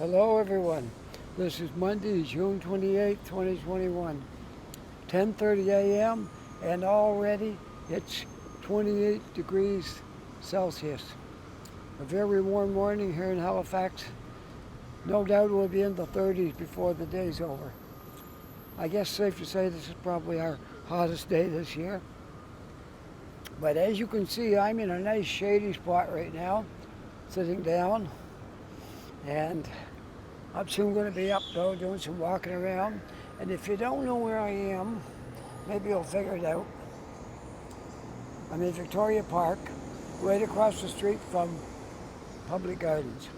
Hello everyone. This is Monday, June 28, 2021, 10:30 a.m. and already it's 28 degrees Celsius. A very warm morning here in Halifax. No doubt we'll be in the 30s before the day's over. I guess safe to say this is probably our hottest day this year. But as you can see, I'm in a nice shady spot right now, sitting down, and I'm soon going to be up though doing some walking around. And if you don't know where I am, maybe you'll figure it out. I'm in Victoria Park, right across the street from Public Gardens.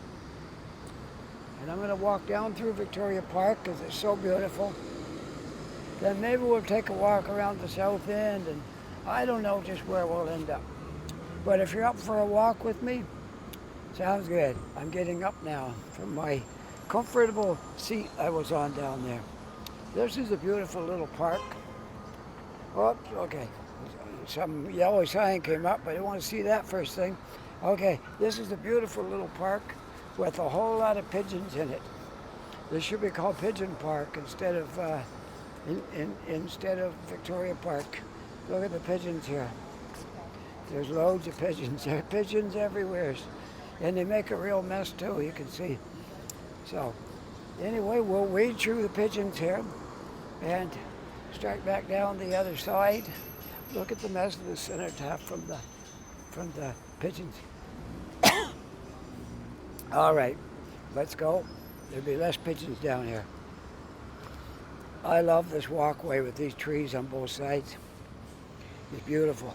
And I'm going to walk down through Victoria Park because it's so beautiful. Then maybe we'll take a walk around the south end, and I don't know just where we'll end up. But if you're up for a walk with me, sounds good. I'm getting up now from my comfortable seat I was on down there. This is a beautiful little park. Oops, okay. Some yellow sign came up, but I didn't want to see that first thing. Okay, this is a beautiful little park with a whole lot of pigeons in it. This should be called Pigeon Park instead of Victoria Park. Look at the pigeons here. There's loads of pigeons. There are pigeons everywhere. And they make a real mess too, you can see. So, anyway, we'll wade through the pigeons here and start back down the other side. Look at the mess of the cenotaph from the pigeons. All right, let's go. There'll be less pigeons down here. I love this walkway with these trees on both sides. It's beautiful.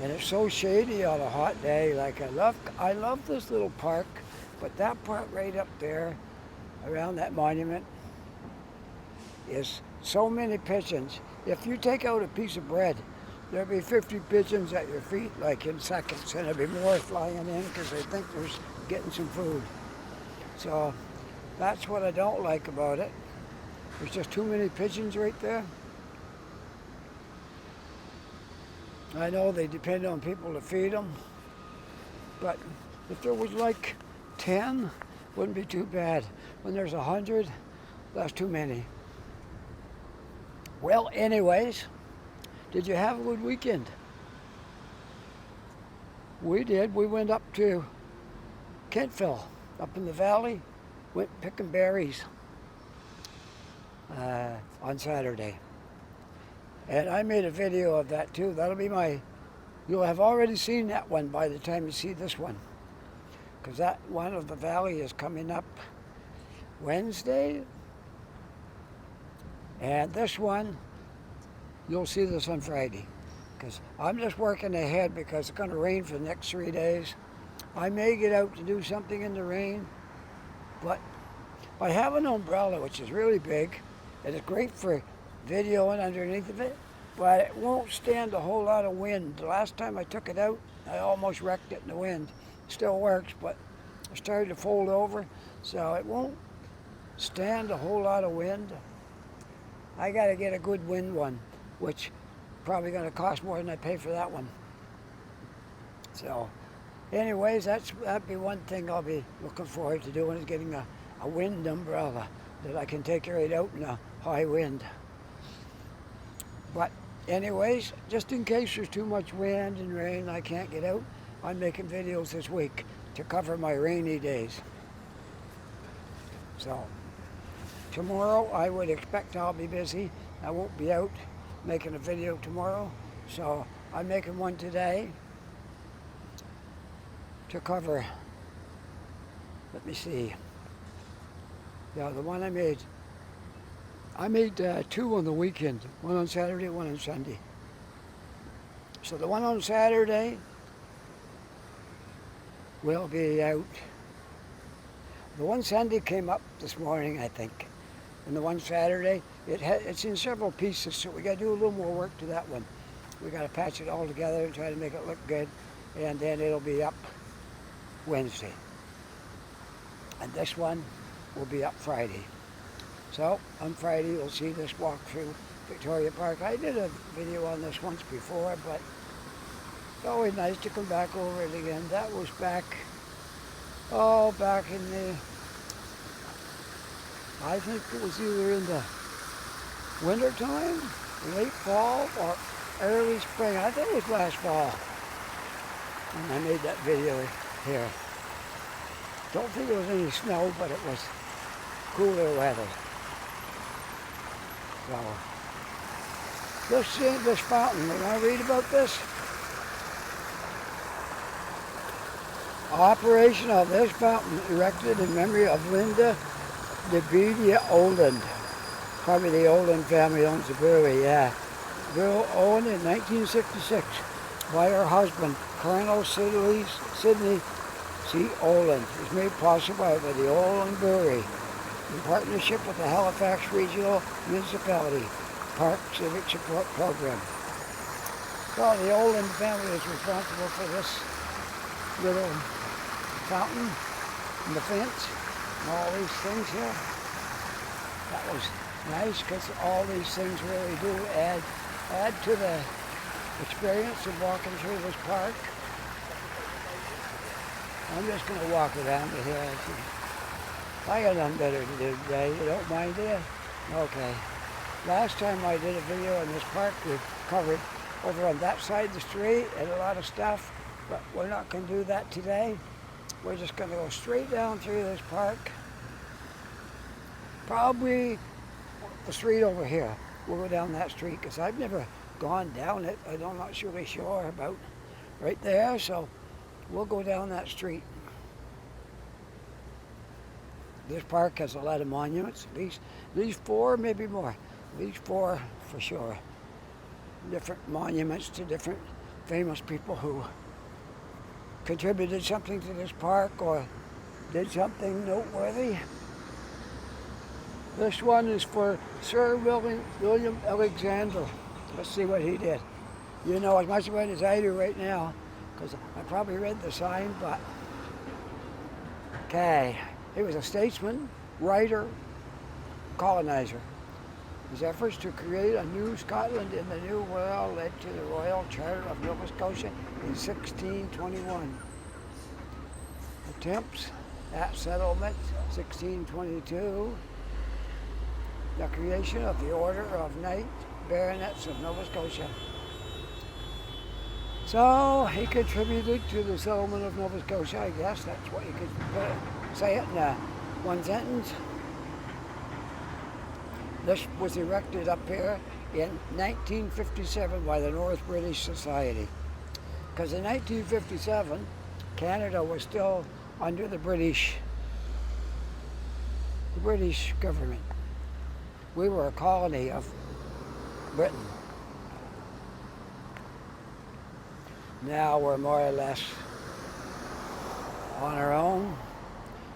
And it's so shady on a hot day. Like I love this little park, but that part right up there around that monument is so many pigeons. If you take out a piece of bread, there'll be 50 pigeons at your feet like in seconds, and there'll be more flying in because they think they're getting some food. So that's what I don't like about it. There's just too many pigeons right there. I know they depend on people to feed them, but if there was like 10, wouldn't be too bad. When there's 100, that's too many. Well, anyways, did you have a good weekend? We did. We went up to Kentville, up in the valley, went picking berries on Saturday. And I made a video of that too. That'll be you'll have already seen that one by the time you see this one. Because that one of the valley is coming up Wednesday. And this one, you'll see this on Friday. Because I'm just working ahead because it's going to rain for the next 3 days. I may get out to do something in the rain, but I have an umbrella which is really big, and it's great for videoing underneath of it, but it won't stand a whole lot of wind. The last time I took it out, I almost wrecked it in the wind. It still works, but it started to fold over, so it won't stand a whole lot of wind. I got to get a good wind one, which probably going to cost more than I pay for that one. So, anyways, that'd be one thing I'll be looking forward to doing, is getting a wind umbrella that I can take right out in a high wind. But anyways, just in case there's too much wind and rain, I can't get out, I'm making videos this week to cover my rainy days. So tomorrow I would expect I'll be busy. I won't be out making a video tomorrow, so I'm making one today to cover, let me see. Yeah, the one I made two on the weekend, one on Saturday, one on Sunday. So the one on Saturday will be out. The one Sunday came up this morning, I think. And the one Saturday, it's in several pieces, so we got to do a little more work to that one. We got to patch it all together and try to make it look good, and then it'll be up Wednesday. And this one will be up Friday. So on Friday you'll see this walk through Victoria Park. I did a video on this once before, but it's always nice to come back over it again. That was back Oh, back in the, I think it was either in the winter time, late fall, or early spring. I think it was last fall when I made that video here. Don't think there was any snow, but it was cooler weather. So, this fountain, you want to read about this? Operation of this fountain erected in memory of Linda de Bedia Oland. Probably the Oland family owns the brewery, yeah. Brew owned in 1966 by her husband, Colonel Sidney C. Oland. It was made possible by the Oland Brewery in partnership with the Halifax Regional Municipality Park Civic Support Program. So the Oland family is responsible for this little fountain and the fence and all these things here. That was nice because all these things really do add to the experience of walking through this park. I'm just going to walk around to here. I got nothing better to do today. You don't mind, do you? Okay. Last time I did a video in this park, we covered over on that side of the street and a lot of stuff, but we're not going to do that today. We're just going to go straight down through this park. Probably the street over here. We'll go down that street because I've never gone down it. I'm not really sure about right there, so we'll go down that street. This park has a lot of monuments, at least 4, maybe more. At least 4 for sure. Different monuments to different famous people who contributed something to this park or did something noteworthy. This one is for Sir William Alexander. Let's see what he did. You know as much about it as I do right now, because I probably read the sign, but okay. He was a statesman, writer, colonizer. His efforts to create a new Scotland in the New World led to the Royal Charter of Nova Scotia in 1621. Attempts at settlement, 1622. The creation of the Order of Knight Baronets of Nova Scotia. So he contributed to the settlement of Nova Scotia, I guess that's what you could say it in one sentence. This was erected up here in 1957 by the North British Society. Because in 1957, Canada was still under the British government. We were a colony of Britain. Now we're more or less on our own,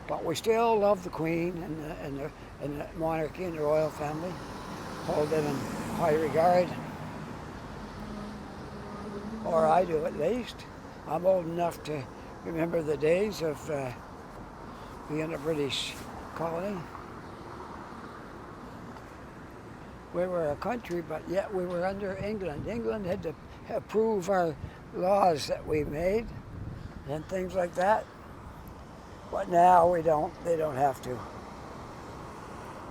but we still love the Queen and the monarchy and the royal family. Hold them in high regard, or I do at least. I'm old enough to remember the days of being a British colony. We were a country, but yet we were under England. England had to approve our laws that we made and things like that. But now we don't. They don't have to.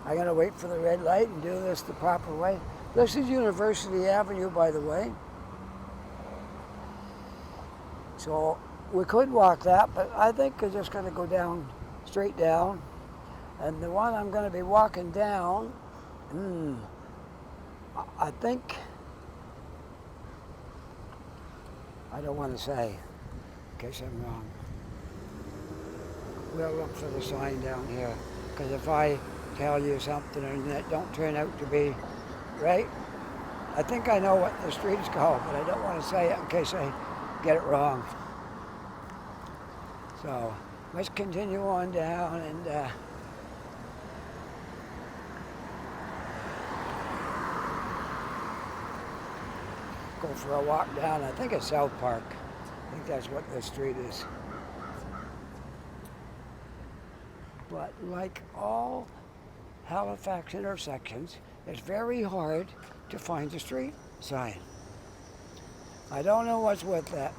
I'm going to wait for the red light and do this the proper way. This is University Avenue, by the way. So we could walk that, but I think we're just going to go down, straight down. And the one I'm going to be walking down, I think, I don't want to say, in case I'm wrong. We'll look for the sign down here, because if I tell you something and it don't turn out to be right, I think I know what the street is called, but I don't want to say it in case I get it wrong. So let's continue on down and go for a walk down. I think it's South Park. I think that's what the street is. But like all Halifax intersections, it's very hard to find the street sign. I don't know what's with that,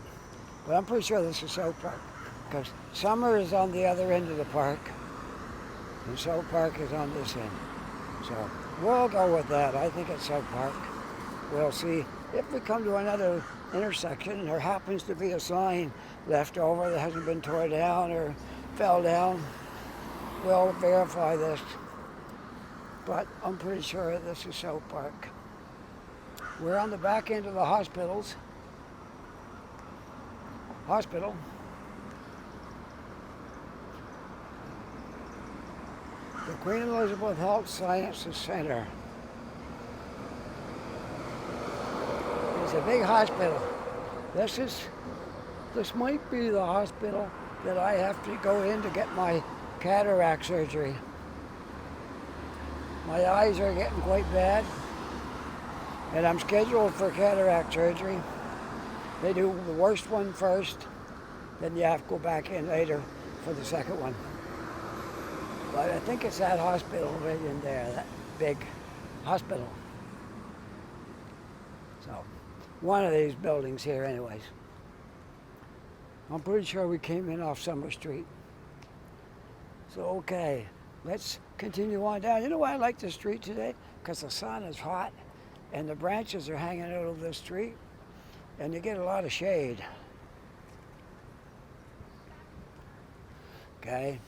but I'm pretty sure this is South Park. because Summer is on the other end of the park, and South Park is on this end. So we'll go with that. I think it's South Park. We'll see if we come to another intersection and there happens to be a sign left over that hasn't been torn down or fell down. We'll verify this. But I'm pretty sure this is South Park. We're on the back end of the hospital. The Queen Elizabeth Health Sciences Center. It's a big hospital. This might be the hospital that I have to go in to get my cataract surgery. My eyes are getting quite bad, and I'm scheduled for cataract surgery. They do the worst one first, then you have to go back in later for the second one. But I think it's that hospital right in there, that big hospital. So, one of these buildings here anyways. I'm pretty sure we came in off Summer Street. So, okay, let's continue on down. You know why I like the street today? Because the sun is hot and the branches are hanging out of the street and you get a lot of shade. Okay.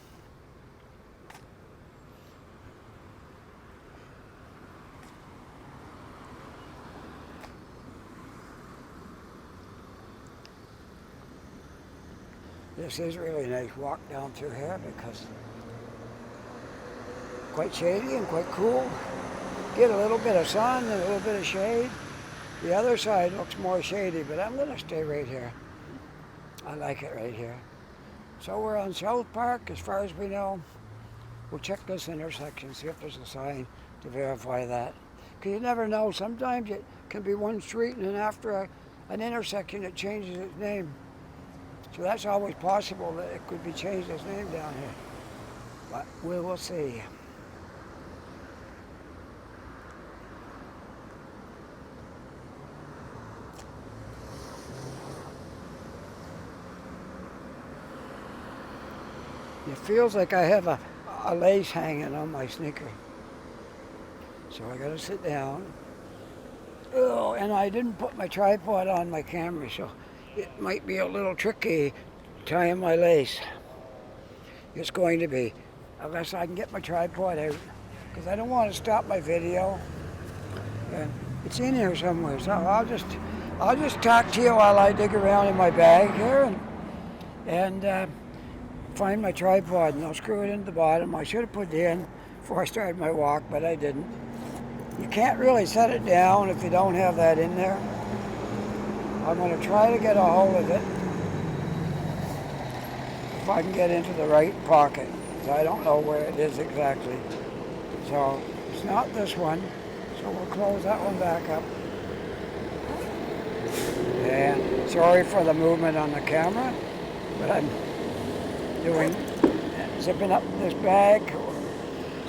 This is really a nice walk down through here because quite shady and quite cool. Get a little bit of sun and a little bit of shade. The other side looks more shady, but I'm going to stay right here. I like it right here. So we're on South Park as far as we know. We'll check this intersection, see if there's a sign to verify that. Because you never know. Sometimes it can be one street and then after an intersection it changes its name. So that's always possible that it could be changed its name down here. But we will see. It feels like I have a lace hanging on my sneaker. So I gotta sit down. Oh, and I didn't put my tripod on my camera, so it might be a little tricky tying my lace. It's going to be, unless I can get my tripod out, because I don't want to stop my video. And it's in here somewhere, so I'll just talk to you while I dig around in my bag here and find my tripod, and I'll screw it into the bottom. I should have put it in before I started my walk, but I didn't. You can't really set it down if you don't have that in there. I'm going to try to get a hold of it if I can get into the right pocket. I don't know where it is exactly. So it's not this one, so we'll close that one back up. And sorry for the movement on the camera, but I'm zipping up this bag.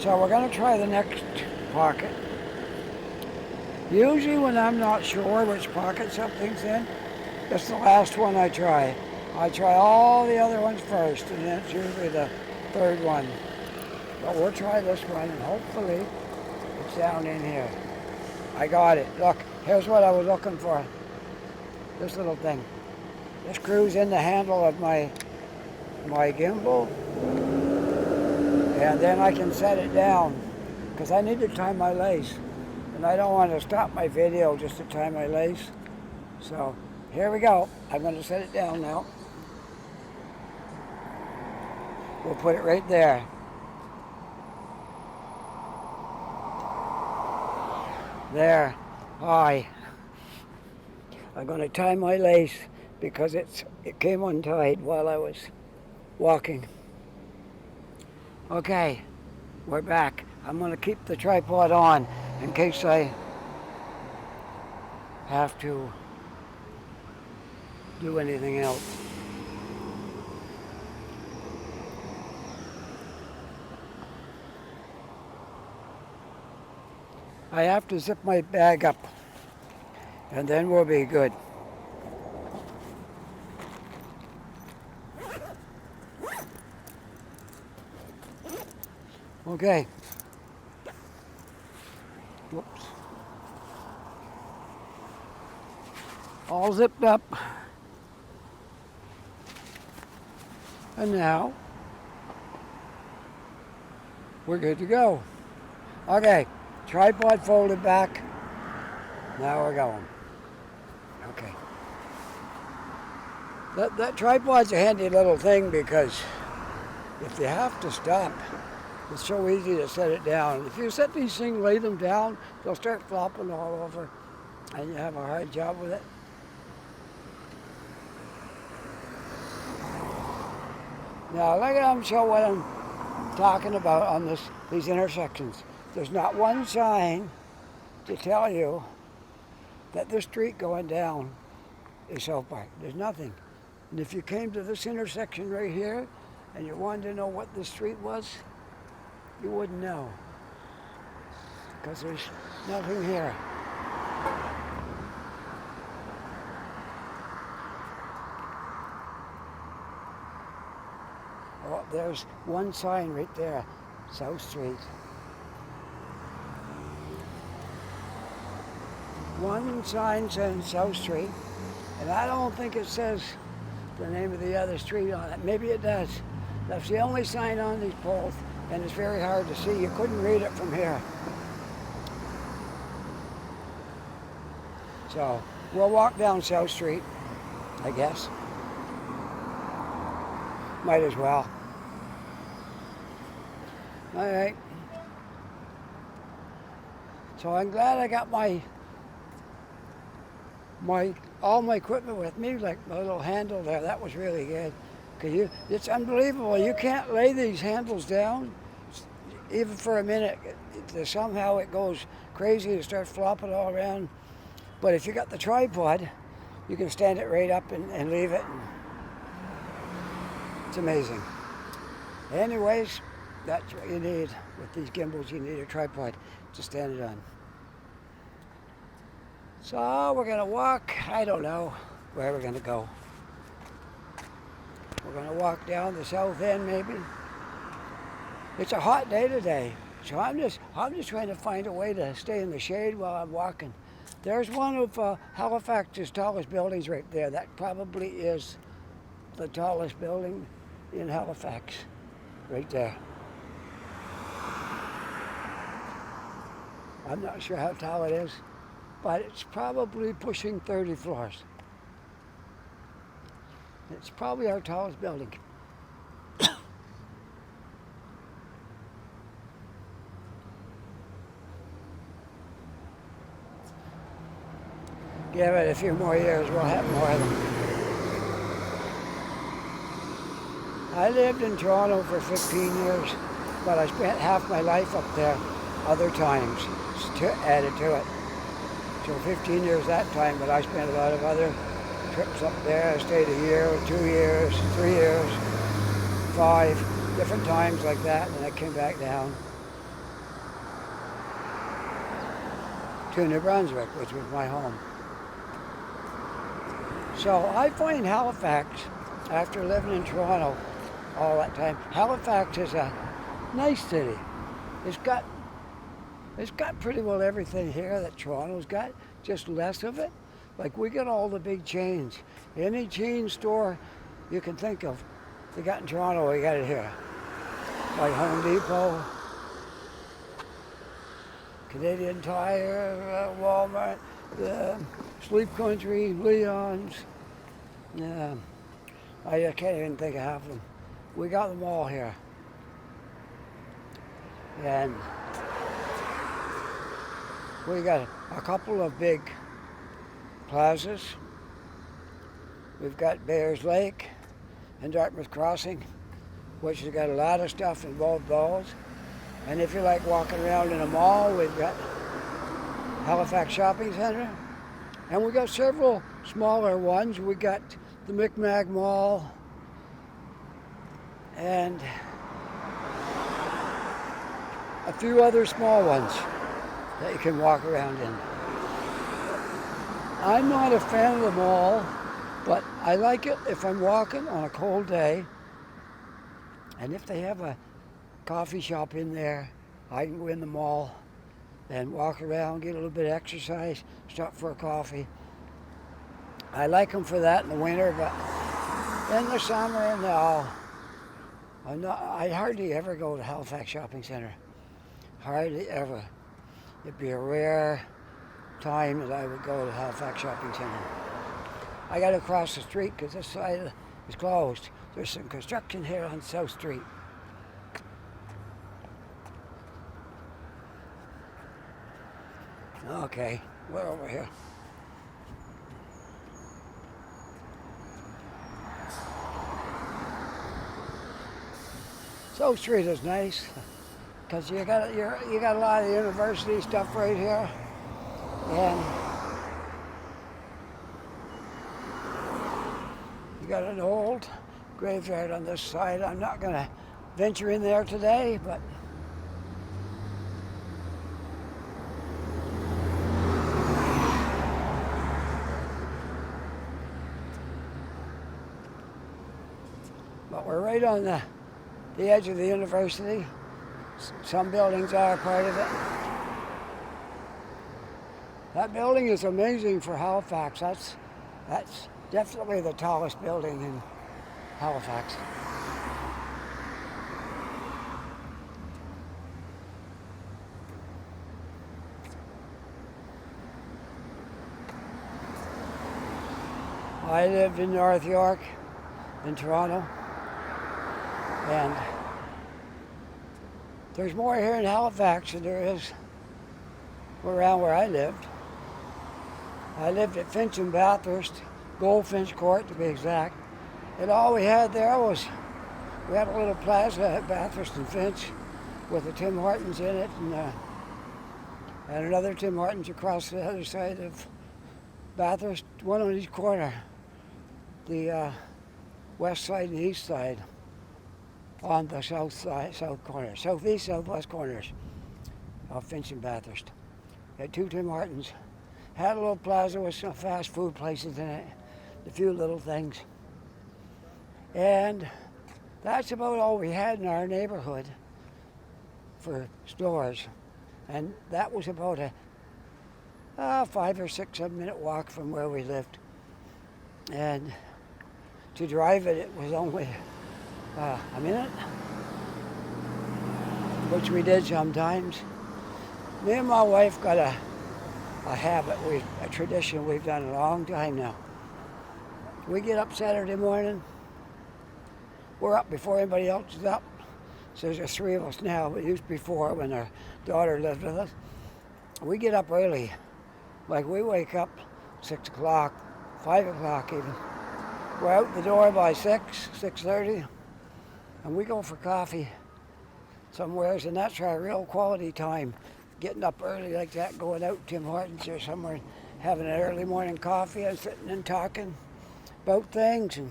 So we're going to try the next pocket. Usually when I'm not sure which pocket something's in, it's the last one I try. I try all the other ones first, and then it's usually the third one. But we'll try this one, and hopefully it's down in here. I got it. Look, here's what I was looking for. This little thing. This screws in the handle of my gimbal, and then I can set it down, because I need to tie my lace. And I don't want to stop my video just to tie my lace. So here we go. I'm going to set it down now. We'll put it right there. There. Hi. I'm going to tie my lace because it came untied while I was walking. Okay, we're back. I'm going to keep the tripod on in case I have to do anything else. I have to zip my bag up and then we'll be good. Okay. Whoops. All zipped up. And now we're good to go. Okay, tripod folded back. Now we're going. Okay. That tripod's a handy little thing because if you have to stop, it's so easy to set it down. If you set these things, lay them down, they'll start flopping all over and you have a hard job with it. Now look at them, show what I'm talking about on these intersections. There's not one sign to tell you that the street going down is South Park. There's nothing. And if you came to this intersection right here and you wanted to know what the street was, you wouldn't know. Because there's nothing here. Oh, there's one sign right there, South Street. One sign says South Street, and I don't think it says the name of the other street on it. Maybe it does. That's the only sign on these poles, and it's very hard to see. You couldn't read it from here. So we'll walk down South Street, I guess. Might as well. All right. So I'm glad I got all my equipment with me, like my little handle there. That was really good. Cause it's unbelievable. You can't lay these handles down, even for a minute. Somehow it goes crazy and starts flopping all around. But if you got the tripod, you can stand it right up and leave it. It's amazing. Anyways, that's what you need with these gimbals. You need a tripod to stand it on. So we're gonna walk, I don't know where we're gonna go. We're gonna walk down the south end maybe. It's a hot day today, so I'm just trying to find a way to stay in the shade while I'm walking. There's one of Halifax's tallest buildings right there. That probably is the tallest building in Halifax, right there. I'm not sure how tall it is, but it's probably pushing 30 floors. It's probably our tallest building. Give it a few more years, we'll have more of them. I lived in Toronto for 15 years, but I spent half my life up there other times, added to it. So 15 years that time, but I spent a lot of other trips up there. I stayed a year, 2 years, 3 years, 5, different times like that, and I came back down to New Brunswick, which was my home. So I find Halifax, after living in Toronto all that time, Halifax is a nice city. It's got pretty well everything here that Toronto's got, just less of it. Like we got all the big chains. Any chain store you can think of, they got in Toronto, we got it here. Like Home Depot, Canadian Tire, Walmart, Sleep Country, Leon's. I can't even think of half of them. We got them all here. And we got a couple of big plazas. We've got Bears Lake and Dartmouth Crossing, which has got a lot of stuff in both those. And if you like walking around in a mall, we've got Halifax Shopping Centre. And we got several smaller ones. We got the Micmac Mall and a few other small ones that you can walk around in. I'm not a fan of the mall, but I like it if I'm walking on a cold day, and if they have a coffee shop in there. I can go in the mall and walk around, get a little bit of exercise, stop for a coffee. I like them for that in the winter, but in the summer, no. I hardly ever go to Halifax Shopping Centre. Hardly ever. It'd be a rare time that I would go to Halifax Shopping Centre. I got to cross the street because this side is closed. There's some construction here on South Street. Okay, we're over here. South Street is nice because you got a lot of university stuff right here, and you got an old graveyard on this side. I'm not going to venture in there today, but we're right on the edge of the university. Some buildings are part of it. That building is amazing for Halifax. That's definitely the tallest building in Halifax. I lived in North York, in Toronto, and there's more here in Halifax than there is around where I lived. I lived at Finch and Bathurst, Goldfinch Court to be exact. And all we had there was, we had a little plaza at Bathurst and Finch with a Tim Hortons in it, and another Tim Hortons across the other side of Bathurst, one on each corner, the west side and east side, on the south corner, southeast, southwest corners of Finch and Bathurst. Had two Tim Hortons. Had a little plaza with some fast food places in it, a few little things. And that's about all we had in our neighborhood for stores. And that was about a 5 or 6 7 minute walk from where we lived. And to drive it, it was only a minute, which we did sometimes. Me and my wife got a habit, a tradition we've done a long time now. We get up Saturday morning. We're up before anybody else is up. So there's 3 of us now, but used before when our daughter lived with us. We get up early. Like we wake up 6 o'clock, 5 o'clock even. We're out the door by 6:30, and we go for coffee somewheres, and that's our real quality time. Getting up early like that, going out to Tim Hortons or somewhere, having an early morning coffee and sitting and talking about things. And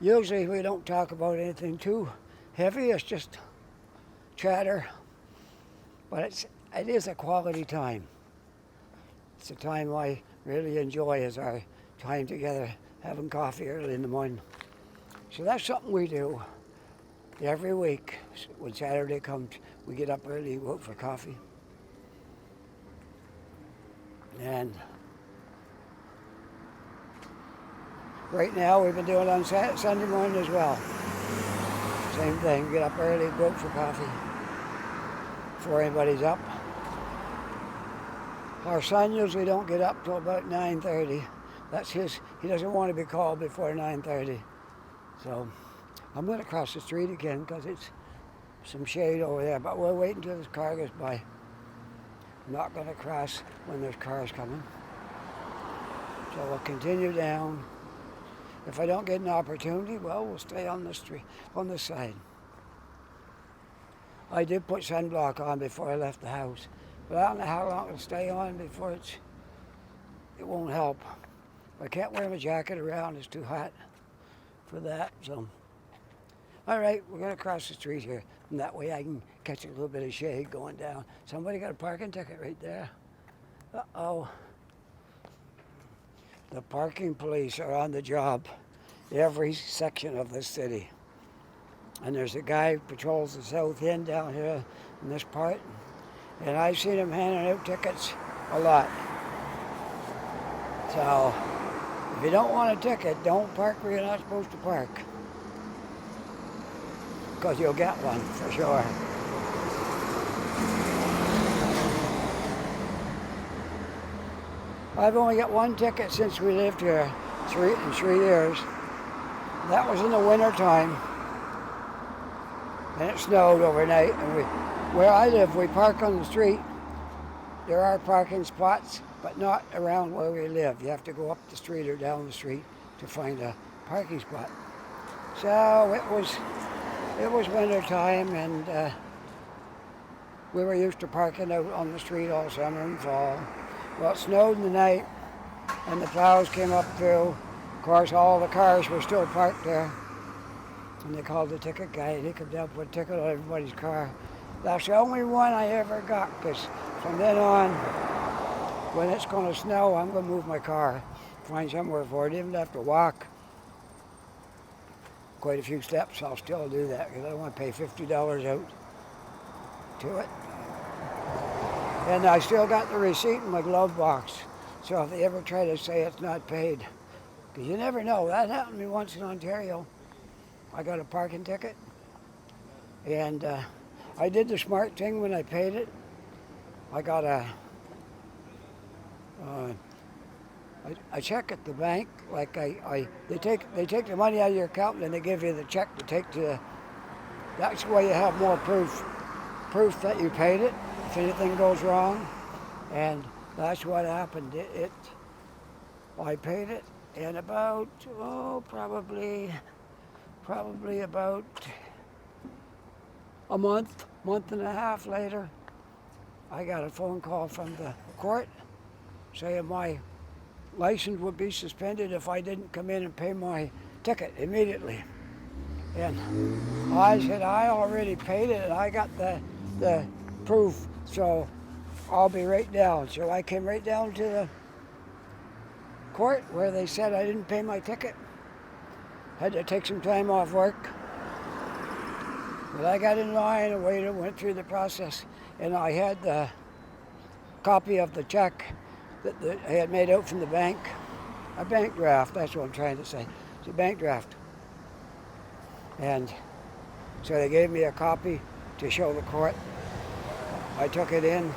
usually we don't talk about anything too heavy, it's just chatter. But it is a quality time. It's a time I really enjoy, is our time together, having coffee early in the morning. So that's something we do every week. When Saturday comes, we get up early, go out for coffee. And right now we've been doing it on Sunday morning as well. Same thing, get up early, go out for coffee before anybody's up. Our son usually don't get up till about 9:30. That's he doesn't want to be called before 9:30. So I'm going to cross the street again because it's some shade over there, but we'll wait until this car goes by. I'm not going to cross when there's cars coming. So we'll continue down. If I don't get an opportunity, well, we'll stay on the street, on this side. I did put sunblock on before I left the house, but I don't know how long it'll stay on before it won't help. I can't wear my jacket around, it's too hot for that, so. All right, we're gonna cross the street here, and that way I can catch a little bit of shade going down. Somebody got a parking ticket right there. Uh-oh. The parking police are on the job every section of the city. And there's a guy who patrols the south end down here in this part. And I've seen him handing out tickets a lot. So, if you don't want a ticket, don't park where you're not supposed to park. Because you'll get one, for sure. I've only got one ticket since we lived here, in 3 years. That was in the winter time. And it snowed overnight. And where I live, we park on the street. There are parking spots, but not around where we live. You have to go up the street or down the street to find a parking spot. So it was winter time, and we were used to parking out on the street all summer and fall. Well, it snowed in the night, and the plows came up through. Of course, all the cars were still parked there. And they called the ticket guy, and he came down and put a ticket on everybody's car. That's the only one I ever got, because from then on, when it's going to snow, I'm going to move my car, find somewhere for it. Even if I have to walk quite a few steps, I'll still do that, because I don't want to pay $50 out to it. And I still got the receipt in my glove box, so if they ever try to say it's not paid, because you never know. That happened to me once in Ontario. I got a parking ticket, and I did the smart thing when I paid it. I got a check at the bank. Like they take the money out of your account, and then they give you the check to take to. That's why you have more proof that you paid it if anything goes wrong, and that's what happened. I paid it, and about probably about a month and a half later, I got a phone call from the court saying my license would be suspended if I didn't come in and pay my ticket immediately. And I said, I already paid it, and I got the proof, so I'll be right down. So I came right down to the court where they said I didn't pay my ticket. Had to take some time off work. But I got in line and waited, went through the process, and I had the copy of the check that I had made out from the bank. A bank draft, that's what I'm trying to say. It's a bank draft. And so they gave me a copy to show the court. I took it in.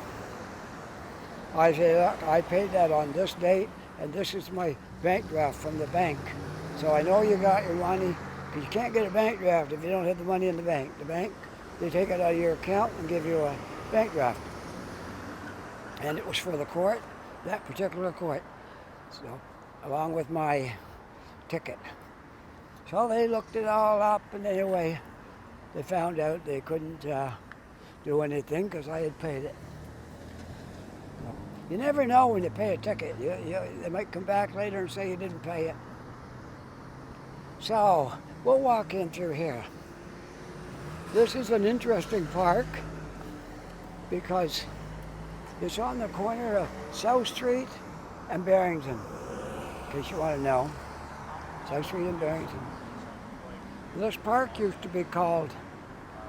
I said, look, I paid that on this date, and this is my bank draft from the bank. So I know you got your money, because you can't get a bank draft if you don't have the money in the bank. The bank, they take it out of your account and give you a bank draft. And it was for the court, that particular court, so along with my ticket. So they looked it all up, and anyway, they found out they couldn't do anything because I had paid it. So, you never know when you pay a ticket. They might come back later and say you didn't pay it. So, we'll walk in through here. This is an interesting park because it's on the corner of South Street and Barrington, in case you want to know. South Street and Barrington. This park used to be called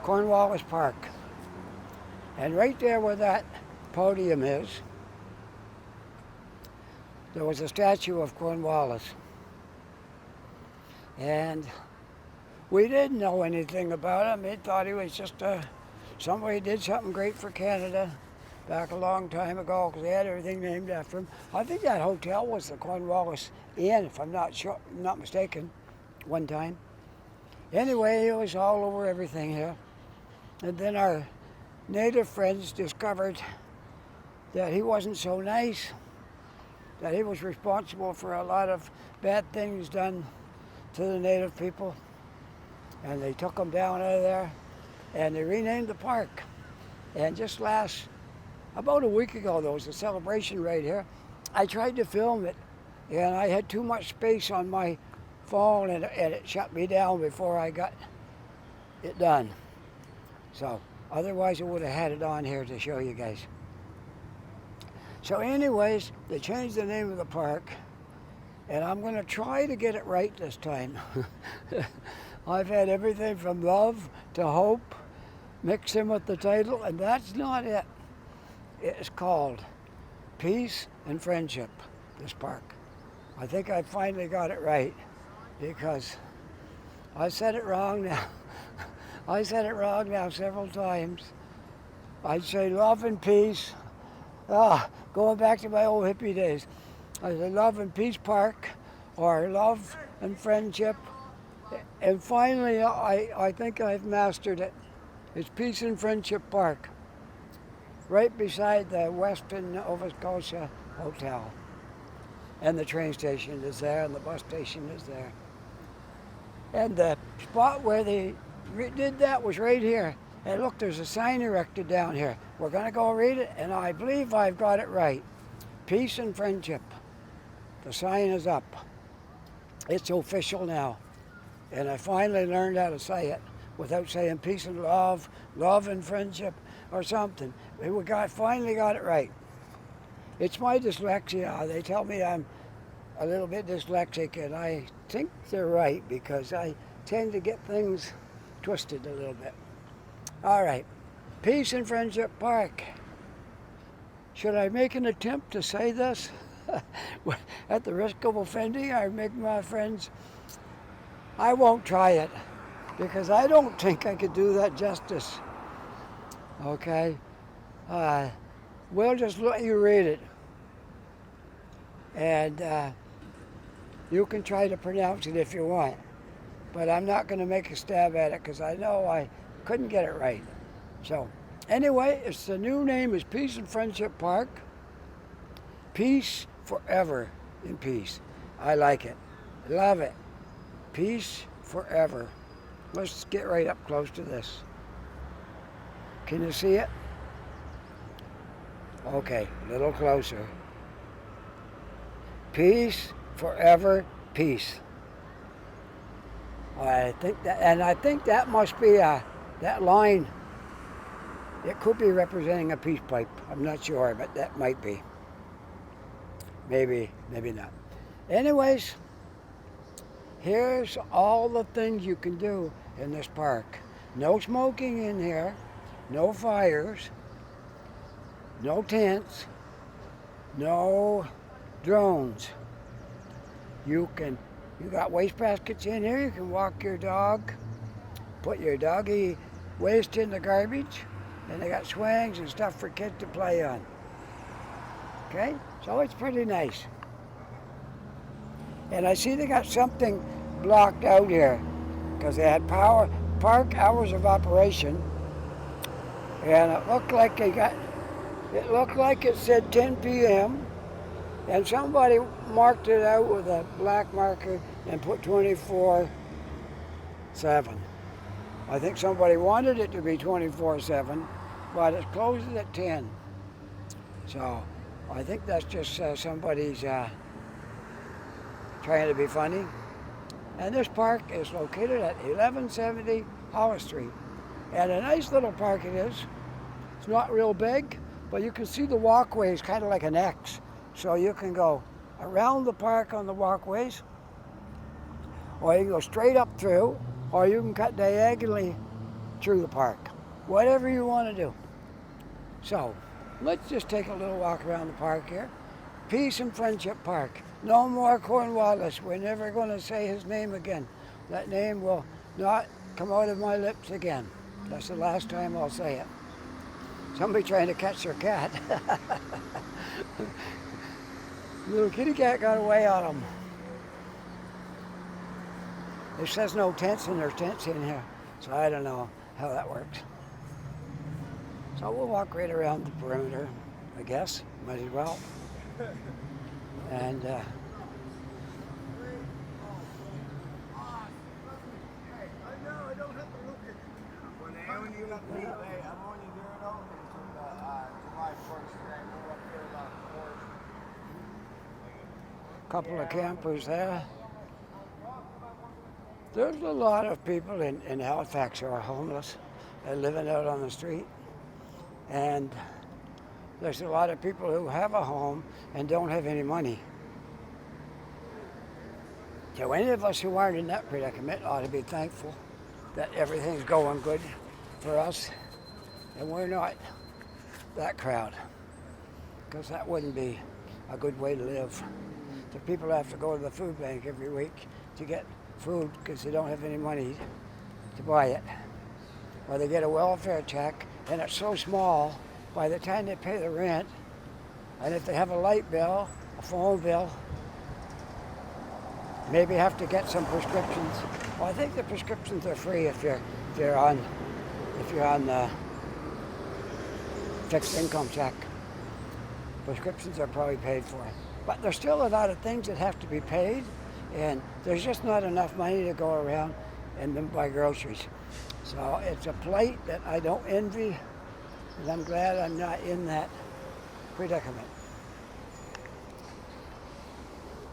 Cornwallis Park. And right there where that podium is, there was a statue of Cornwallis. And we didn't know anything about him. We thought he was just somebody did something great for Canada back a long time ago, because they had everything named after him. I think that hotel was the Cornwallis Inn, if I'm not mistaken, one time. Anyway, it was all over everything here. And then our native friends discovered that he wasn't so nice, that he was responsible for a lot of bad things done to the native people, and they took him down out of there, and they renamed the park. And just about a week ago, there was a celebration right here. I tried to film it, and I had too much space on my phone, and it shut me down before I got it done. So otherwise I would have had it on here to show you guys. So anyways, they changed the name of the park, and I'm going to try to get it right this time. I've had everything from love to hope mixed in with the title, and that's not it. It's called Peace and Friendship, this park. I think I finally got it right because I said it wrong now. I said it wrong now several times. I'd say love and peace. Going back to my old hippie days. I say love and peace park or love and friendship. And finally, I think I've mastered it. It's Peace and Friendship Park, right beside the Westin Nova Scotia Hotel. And the train station is there, and the bus station is there. And the spot where they did that was right here. And look, there's a sign erected down here. We're going to go read it, and I believe I've got it right. Peace and Friendship. The sign is up. It's official now. And I finally learned how to say it without saying peace and love, love and friendship, or something. Finally got it right. It's my dyslexia. They tell me I'm a little bit dyslexic, and I think they're right because I tend to get things twisted a little bit. All right, Peace and Friendship Park. Should I make an attempt to say this? At the risk of offending, I make my friends. I won't try it because I don't think I could do that justice. Okay? We'll just let you read it. And you can try to pronounce it if you want. But I'm not going to make a stab at it because I know I couldn't get it right. So, anyway, the new name is Peace and Friendship Park. Peace forever in peace. I like it. Love it. Peace forever. Let's get right up close to this. Can you see it? Okay, a little closer. Peace forever, peace. I think that must be that line. It could be representing a peace pipe. I'm not sure, but that might be. Maybe not. Anyways, here's all the things you can do in this park. No smoking in here, no fires, no tents, no drones. You got waste baskets in here. You can walk your dog, put your doggy waste in the garbage, and they got swings and stuff for kids to play on. Okay, so it's pretty nice. And I see they got something blocked out here because they had park hours of operation, and it looked like it said 10 p.m. and somebody marked it out with a black marker and put 24/7. I think somebody wanted it to be 24/7, but it closes at 10. So I think that's just somebody's trying to be funny. And this park is located at 1170 Hollis Street. And a nice little park it is. It's not real big, but you can see the walkways kind of like an X. So you can go around the park on the walkways, or you can go straight up through, or you can cut diagonally through the park. Whatever you want to do. So, let's just take a little walk around the park here. Peace and Friendship Park. No more Cornwallis. We're never going to say his name again. That name will not come out of my lips again. That's the last time I'll say it. Somebody trying to catch their cat. Little kitty cat got away on him. It says no tents, and there's tents in here. So I don't know how that works. So we'll walk right around the perimeter, I guess. Might as well. And couple of campers there. There's a lot of people in Halifax who are homeless and living out on the street. And there's a lot of people who have a home and don't have any money. So any of us who aren't in that predicament ought to be thankful that everything's going good for us, and we're not that crowd, because that wouldn't be a good way to live. The people have to go to the food bank every week to get food because they don't have any money to buy it. Or they get a welfare check, and it's so small, by the time they pay the rent, and if they have a light bill, a phone bill, maybe have to get some prescriptions. Well, I think the prescriptions are free if you're on the fixed income check. Prescriptions are probably paid for. But there's still a lot of things that have to be paid, and there's just not enough money to go around and then buy groceries. So it's a plight that I don't envy, and I'm glad I'm not in that predicament.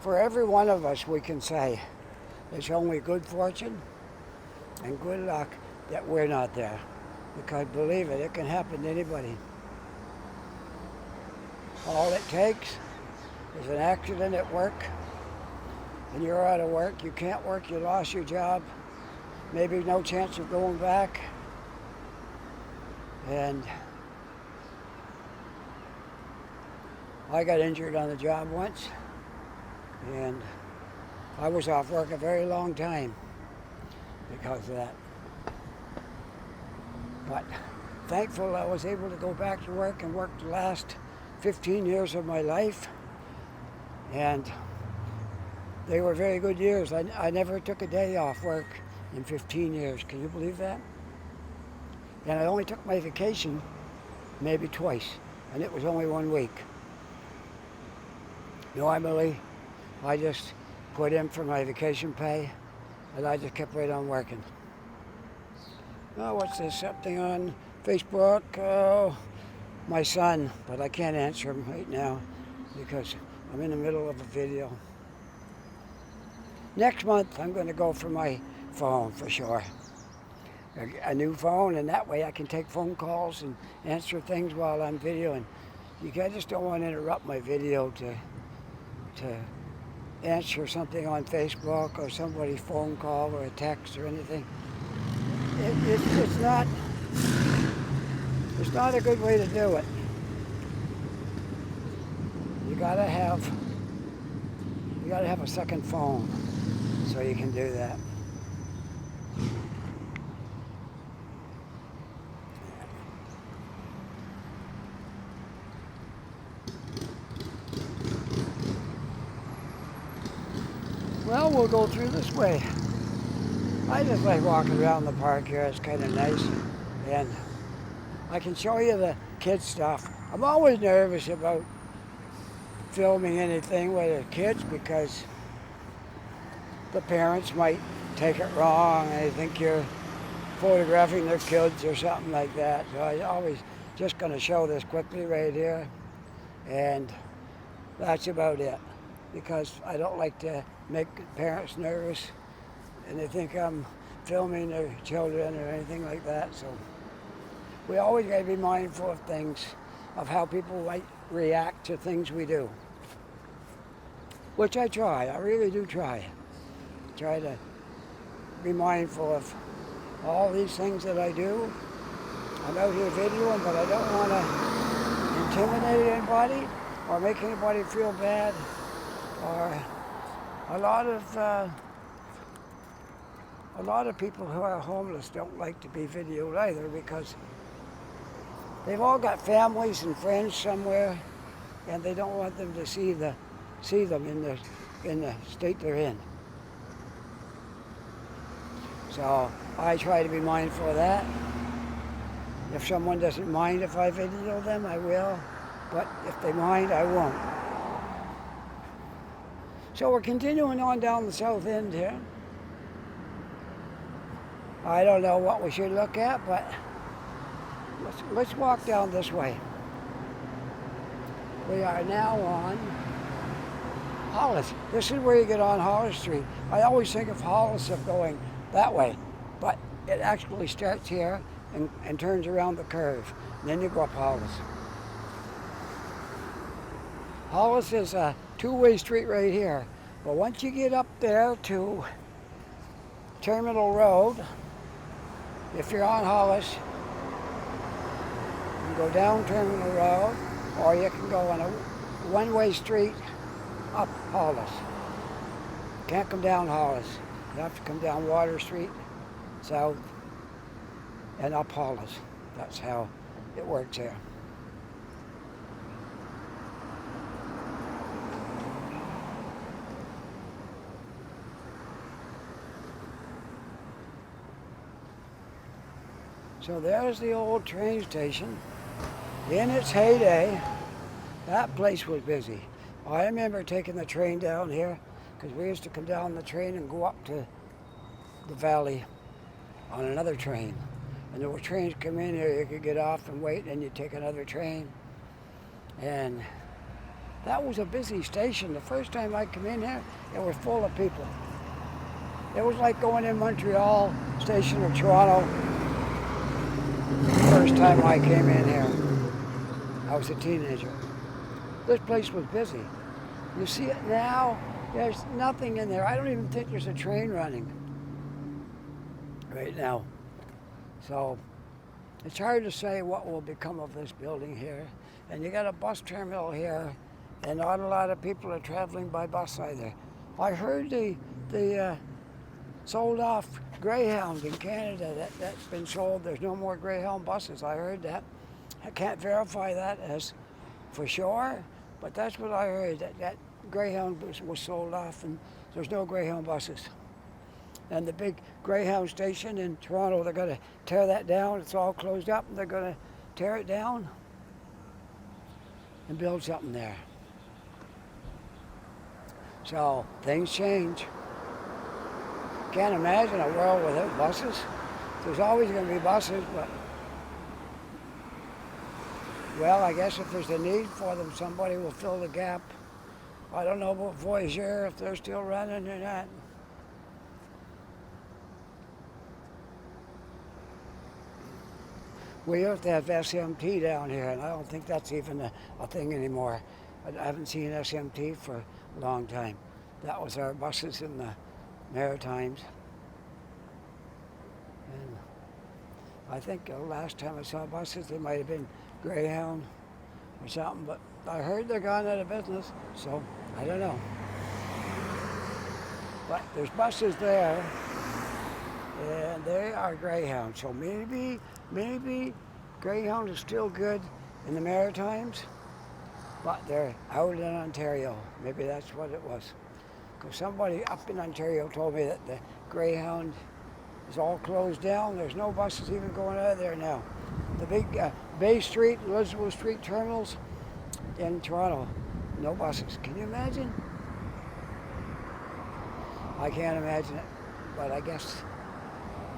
For every one of us, we can say it's only good fortune and good luck that we're not there. Because believe it can happen to anybody. All it takes is an accident at work, and you're out of work, you can't work, you lost your job, maybe no chance of going back, and I got injured on the job once, and I was off work a very long time because of that. But thankful I was able to go back to work and work the last 15 years of my life, and they were very good years. I never took a day off work in 15 years. Can you believe that? And I only took my vacation maybe twice, and it was only 1 week. Normally, I just put in for my vacation pay, and I just kept right on working. Oh, what's this? Something on Facebook? Oh, my son, but I can't answer him right now because I'm in the middle of a video. Next month, I'm going to go for my phone for sure. A new phone, and that way I can take phone calls and answer things while I'm videoing. I just don't want to interrupt my video to answer something on Facebook or somebody's phone call or a text or anything. It's not a good way to do it. You gotta have a second phone so you can do that. Well, we'll go through this way. I just like walking around the park here. It's kind of nice, and I can show you the kids stuff. I'm always nervous about filming anything with the kids because the parents might take it wrong and they think you're photographing their kids or something like that. So I always just going to show this quickly right here, and that's about it, because I don't like to make parents nervous and they think I'm filming their children or anything like that. So we always got to be mindful of things, of how people might react to things we do. Which I try, I really do try. Try to be mindful of all these things that I do. I'm out here videoing, but I don't want to intimidate anybody or make anybody feel bad. Or a lot of people who are homeless don't like to be videoed either, because they've all got families and friends somewhere, and they don't want them to see them in the state they're in. So I try to be mindful of that. If someone doesn't mind if I video them, I will, but if they mind, I won't. So we're continuing on down the south end here. I don't know what we should look at, but let's walk down this way. We are now on Hollis. This is where you get on Hollis Street. I always think of Hollis of going that way, but it actually starts here and turns around the curve. And then you go up Hollis. Hollis is a two-way street right here. But once you get up there to Terminal Road, if you're on Hollis, you can go down Terminal Road, or you can go on a one-way street up Hollis. Can't come down Hollis. You have to come down Water Street, south, and up Hollis. That's how it works here. So there's the old train station. In its heyday, that place was busy. I remember taking the train down here because we used to come down the train and go up to the valley on another train. And there were trains come in here, you could get off and wait, and you'd take another train. And that was a busy station. The first time I came in here, it was full of people. It was like going in Montreal station or Toronto. First time I came in here, I was a teenager. This place was busy. You see it now, there's nothing in there. I don't even think there's a train running right now. So it's hard to say what will become of this building here. And you got a bus terminal here, and not a lot of people are traveling by bus either. I heard they sold off Greyhound in Canada. That's been sold. There's no more Greyhound buses. I heard that. I can't verify that as for sure, but that's what I heard, that Greyhound was sold off and there's no Greyhound buses. And the big Greyhound station in Toronto, they're going to tear that down. It's all closed up, and they're going to tear it down and build something there. So things change. Can't imagine a world without buses. There's always going to be buses, but well, I guess if there's a need for them, somebody will fill the gap. I don't know about Voyageur, if they're still running or not. We used to have SMT down here, and I don't think that's even a thing anymore. I haven't seen SMT for a long time. That was our buses in the Maritimes. And I think the last time I saw buses, they might have been Greyhound or something, but I heard they're gone out of business, so I don't know. But there's buses there, and they are Greyhound, so maybe Greyhound is still good in the Maritimes, but they're out in Ontario. Maybe that's what it was. Because somebody up in Ontario told me that the Greyhound is all closed down. There's no buses even going out of there now. The big Bay Street, Elizabeth Street terminals in Toronto, no buses. Can you imagine? I can't imagine it, but I guess.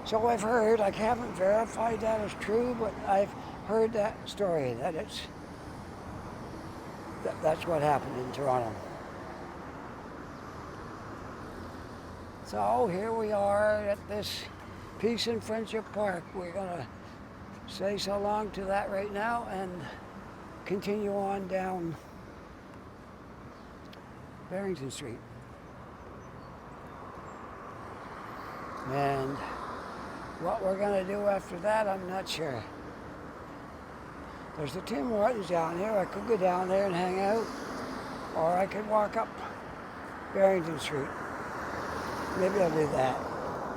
So I've heard, I haven't verified that as true, but I've heard that story, that that's what happened in Toronto. So here we are at this Peace and Friendship Park. We're gonna say so long to that right now and continue on down Barrington Street. And what we're gonna do after that, I'm not sure. There's the Tim Hortons down here. I could go down there and hang out, or I could walk up Barrington Street. Maybe I'll do that.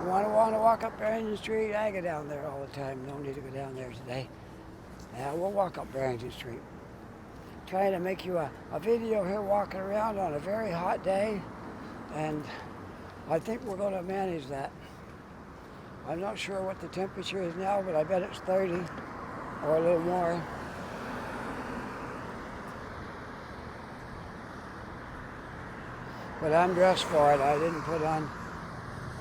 You want to walk up Barrington Street? I go down there all the time. No need to go down there today. Yeah, we'll walk up Barrington Street. Trying to make you a video here walking around on a very hot day, and I think we're going to manage that. I'm not sure what the temperature is now, but I bet it's 30 or a little more. But I'm dressed for it. I didn't put on.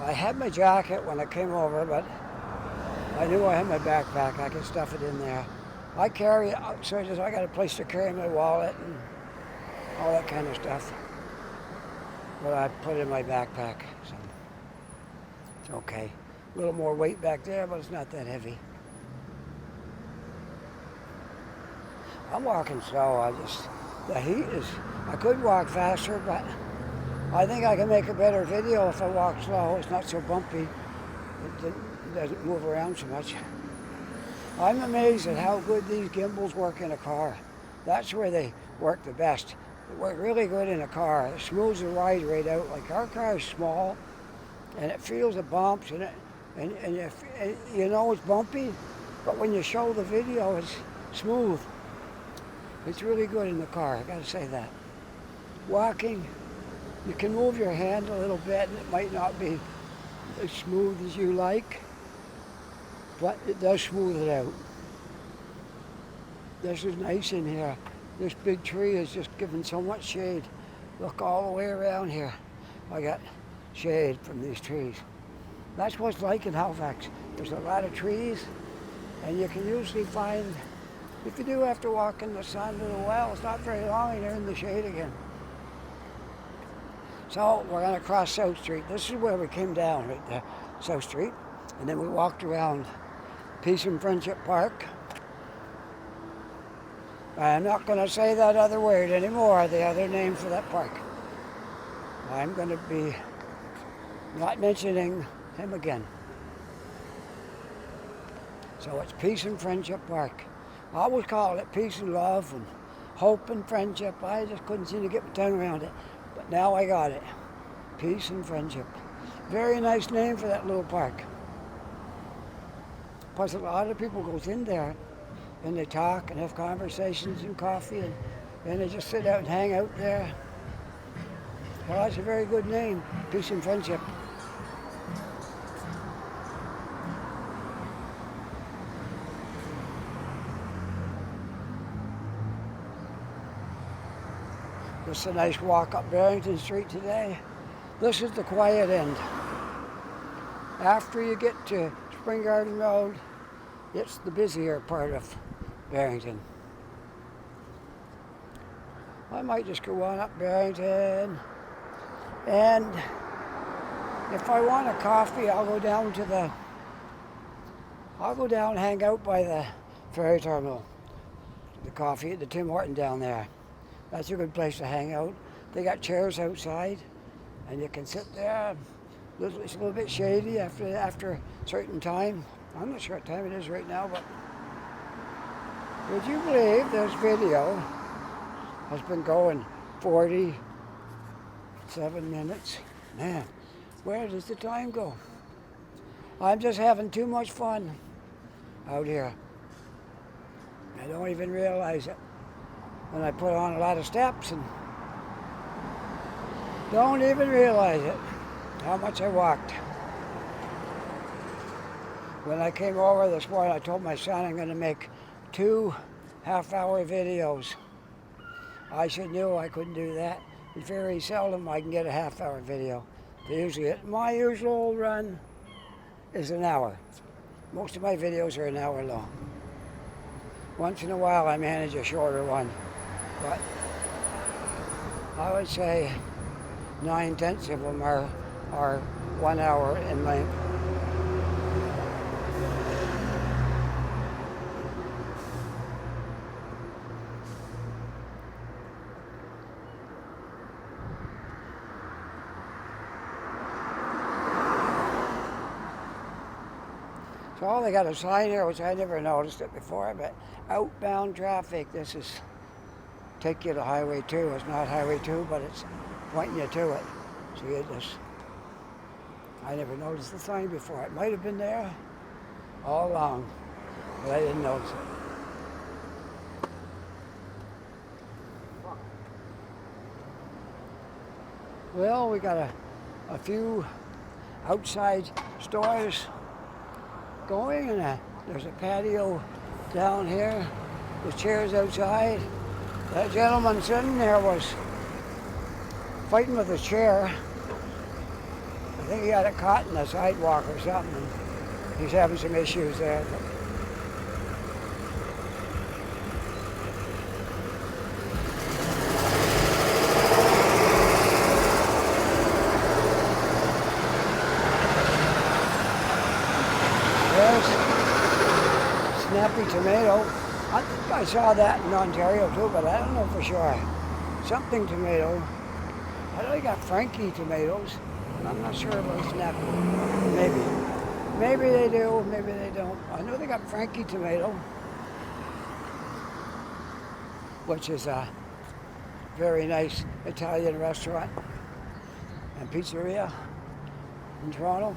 I had my jacket when I came over, but I knew I had my backpack. I could stuff it in there. I carry, so I got a place to carry my wallet and all that kind of stuff. But I put it in my backpack, so it's okay. A little more weight back there, but it's not that heavy. I'm walking slow. The heat is, I could walk faster, but I think I can make a better video if I walk slow. It's not so bumpy. It doesn't move around so much. I'm amazed at how good these gimbals work in a car. That's where they work the best. They work really good in a car. It smooths the ride right out. Like our car is small, and it feels the bumps, and you know it's bumpy, but when you show the video, it's smooth. It's really good in the car, I gotta say that. Walking, you can move your hand a little bit, and it might not be as smooth as you like, but it does smooth it out. This is nice in here. This big tree is just giving so much shade. Look all the way around here. I got shade from these trees. That's what it's like in Halifax. There's a lot of trees, and you can usually find, if you do have to walk in the sun a little while, it's not very long and you're in the shade again. So we're going to cross South Street. This is where we came down, right there, South Street. And then we walked around Peace and Friendship Park. I'm not going to say that other word anymore, the other name for that park. I'm going to be not mentioning him again. So it's Peace and Friendship Park. I always call it Peace and Love and Hope and Friendship. I just couldn't seem to get my tongue around it. But now I got it. Peace and Friendship. Very nice name for that little park. Plus a lot of people goes in there and they talk and have conversations and coffee and they just sit out and hang out there. Well, that's a very good name, Peace and Friendship. Just a nice walk up Barrington Street today. This is the quiet end. After you get to Spring Garden Road, it's the busier part of Barrington. I might just go on up Barrington, and if I want a coffee, I'll go down and hang out by the ferry terminal. The coffee at the Tim Horton down there. That's a good place to hang out. They got chairs outside, and you can sit there. It's a little bit shady after a certain time. I'm not sure what time it is right now, but would you believe this video has been going 47 minutes? Man, where does the time go? I'm just having too much fun out here. I don't even realize it. And I put on a lot of steps and don't even realize it, how much I walked. When I came over this morning, I told my son I'm going to make 2 half-hour videos. I should knew I couldn't do that. Very seldom I can get a half-hour video. My usual run is an hour. Most of my videos are an hour long. Once in a while I manage a shorter one, but I would say 9/10 of them are 1 hour in length. So they got a sign here, which I never noticed it before, but outbound traffic. This is take you to Highway 2. It's not Highway 2, but it's pointing you to it. So you just, I never noticed the sign before. It might have been there all along, but I didn't notice it. Well, we got a few outside stores going, and there's a patio down here. The chairs outside. That gentleman sitting there was fighting with his chair. I think he got it caught in the sidewalk or something. He's having some issues there. Snappy tomato. I think I saw that in Ontario too, but I don't know for sure. Something tomato. I know they got Frankie tomatoes, and I'm not sure about snappy. Maybe. Maybe they do, maybe they don't. I know they got Frankie tomato, which is a very nice Italian restaurant and pizzeria in Toronto.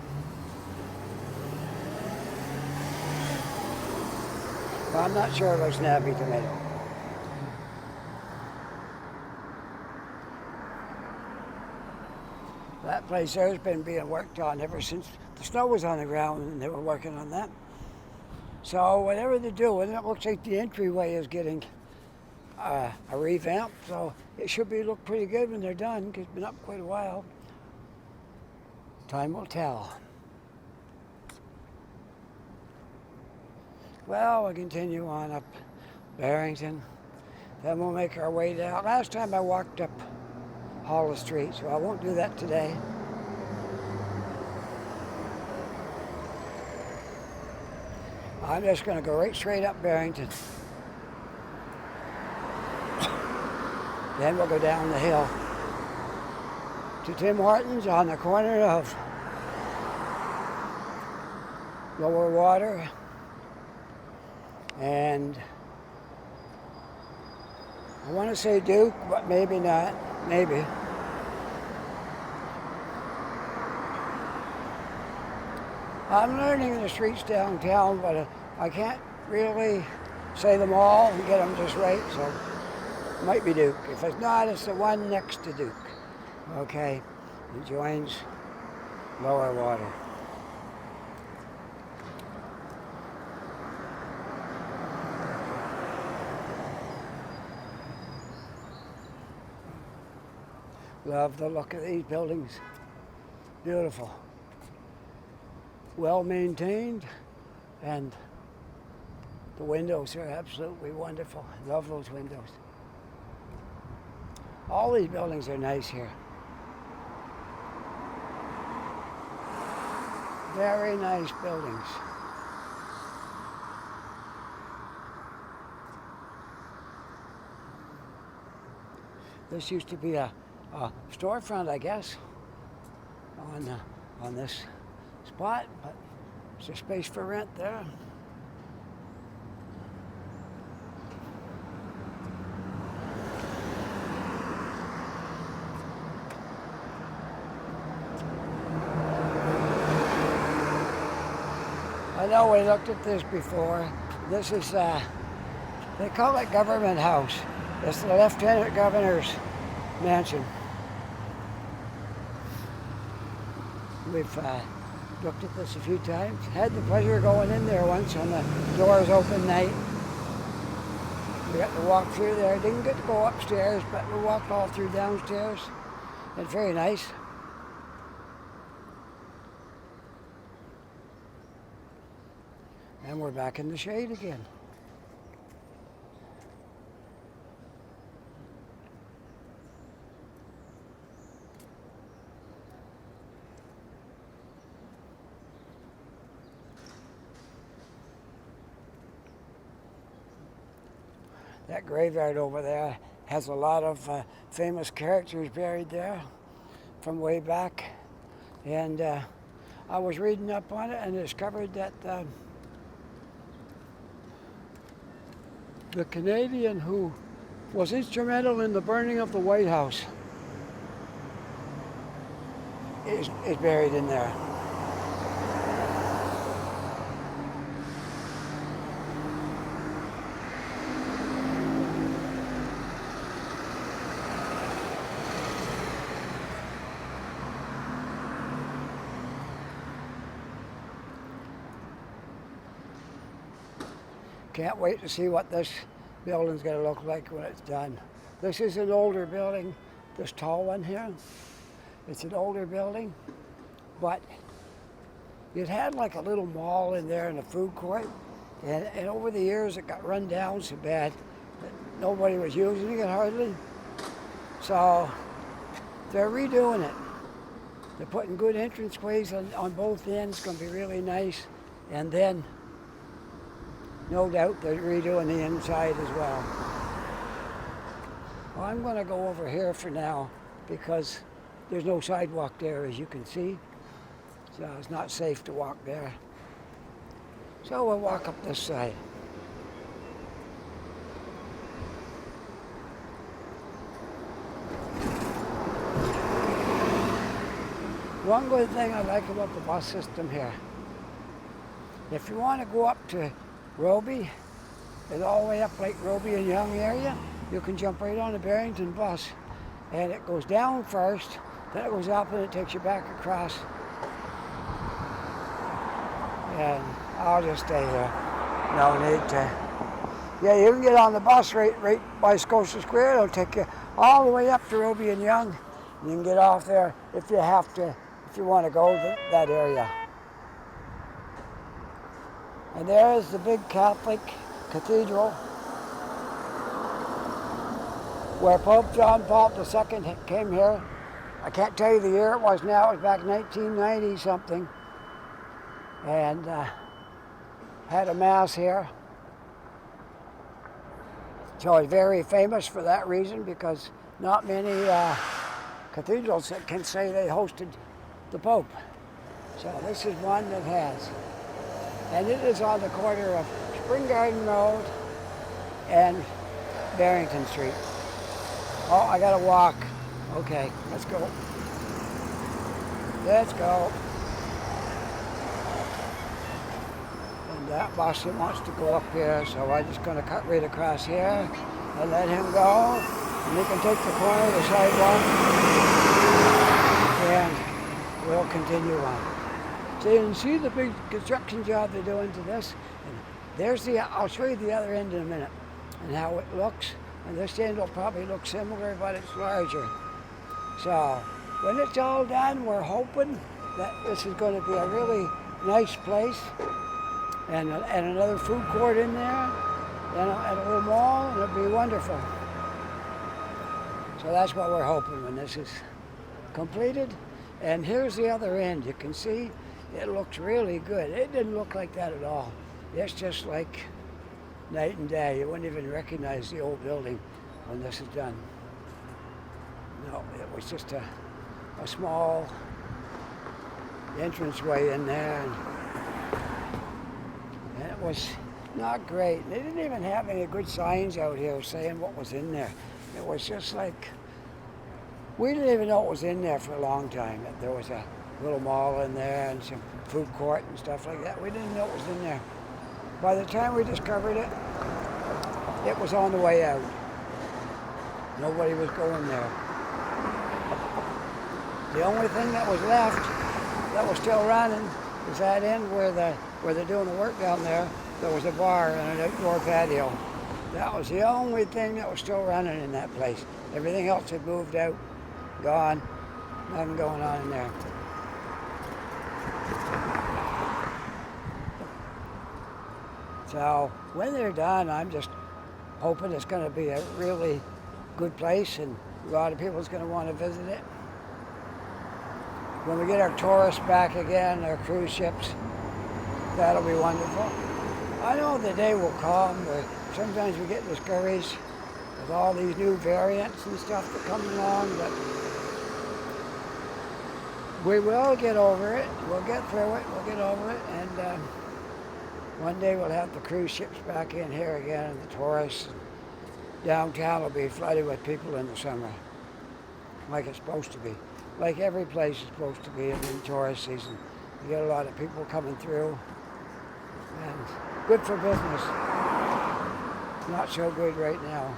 But I'm not sure about snappy tomato. That place there has been being worked on ever since the snow was on the ground, and they were working on that. So whatever they're doing, it looks like the entryway is getting a revamp, so it should look pretty good when they're done, because it's been up quite a while. Time will tell. Well, we'll continue on up Barrington. Then we'll make our way down. Last time I walked up Hollis Street, so I won't do that today. I'm just going to go right straight up Barrington. Then we'll go down the hill to Tim Hortons on the corner of Lower Water and I want to say Duke, but maybe not. Maybe. I'm learning the streets downtown, but I can't really say them all and get them just right, so it might be Duke. If it's not, it's the one next to Duke. Okay, it joins Lower Water. Love the look of these buildings. Beautiful. Well maintained, and the windows are absolutely wonderful. I love those windows. All these buildings are nice here. Very nice buildings. This used to be a storefront, I guess, on this spot, but there's a space for rent there. I know we looked at this before. This is, they call it Government House. It's the Lieutenant Governor's mansion. We've looked at this a few times. Had the pleasure of going in there once on the doors open night. We got to walk through there. Didn't get to go upstairs, but we walked all through downstairs. It's very nice. And we're back in the shade again. That graveyard over there has a lot of famous characters buried there from way back. And I was reading up on it and discovered that the Canadian who was instrumental in the burning of the White House is buried in there. Can't wait to see what this building's going to look like when it's done. This is an older building, this tall one here. It's an older building, but it had like a little mall in there and a food court. And over the years it got run down so bad that nobody was using it hardly. So they're redoing it. They're putting good entranceways on both ends, it's going to be really nice. And then no doubt they're redoing the inside as well. Well, I'm going to go over here for now because there's no sidewalk there, as you can see. So it's not safe to walk there. So we'll walk up this side. One good thing I like about the bus system here, if you want to go up to Roby, and all the way up like Roby and Young area, you can jump right on the Barrington bus. And it goes down first, then it goes up and it takes you back across. And I'll just stay here. No need to. Yeah, you can get on the bus right by Scotia Square. It'll take you all the way up to Roby and Young. And you can get off there if you have to, if you want to go to that area. And there is the big Catholic cathedral where Pope John Paul II came here. I can't tell you the year it was now. It was back 1990 something. And had a mass here. So it's very famous for that reason, because not many cathedrals that can say they hosted the Pope. So this is one that has. And it is on the corner of Spring Garden Road and Barrington Street. Oh, I gotta walk. Okay, let's go. Let's go. And that bus wants to go up here, so I'm just gonna cut right across here and let him go. And he can take the corner of the sidewalk and we'll continue on. So you can see the big construction job they're doing to this. And there's I'll show you the other end in a minute and how it looks. And this end will probably look similar, but it's larger. So when it's all done, we're hoping that this is going to be a really nice place, and another food court in there, and a little mall, and it'll be wonderful. So that's what we're hoping when this is completed. And here's the other end. You can see it looks really good. It didn't look like that at all. It's just like night and day. You wouldn't even recognize the old building when this is done. No, it was just a small entranceway in there, and it was not great. They didn't even have any good signs out here saying what was in there. It was just like, we didn't even know what was in there for a long time. That there was a little mall in there and some food court and stuff like that. We didn't know what was in there. By the time we discovered it, it was on the way out. Nobody was going there. The only thing that was left, that was still running, was that end where they're doing the work down there. There was a bar and an outdoor patio. That was the only thing that was still running in that place. Everything else had moved out, gone, nothing going on in there. So when they're done, I'm just hoping it's going to be a really good place and a lot of people's going to want to visit it. When we get our tourists back again, our cruise ships, that'll be wonderful. I know the day will come where sometimes we get discouraged with all these new variants and stuff that come along, but we will get over it. We'll get through it. We'll get over it, and one day we'll have the cruise ships back in here again, and the tourists. Downtown will be flooded with people in the summer, like it's supposed to be. Like every place is supposed to be in the tourist season. You get a lot of people coming through, and good for business. Not so good right now.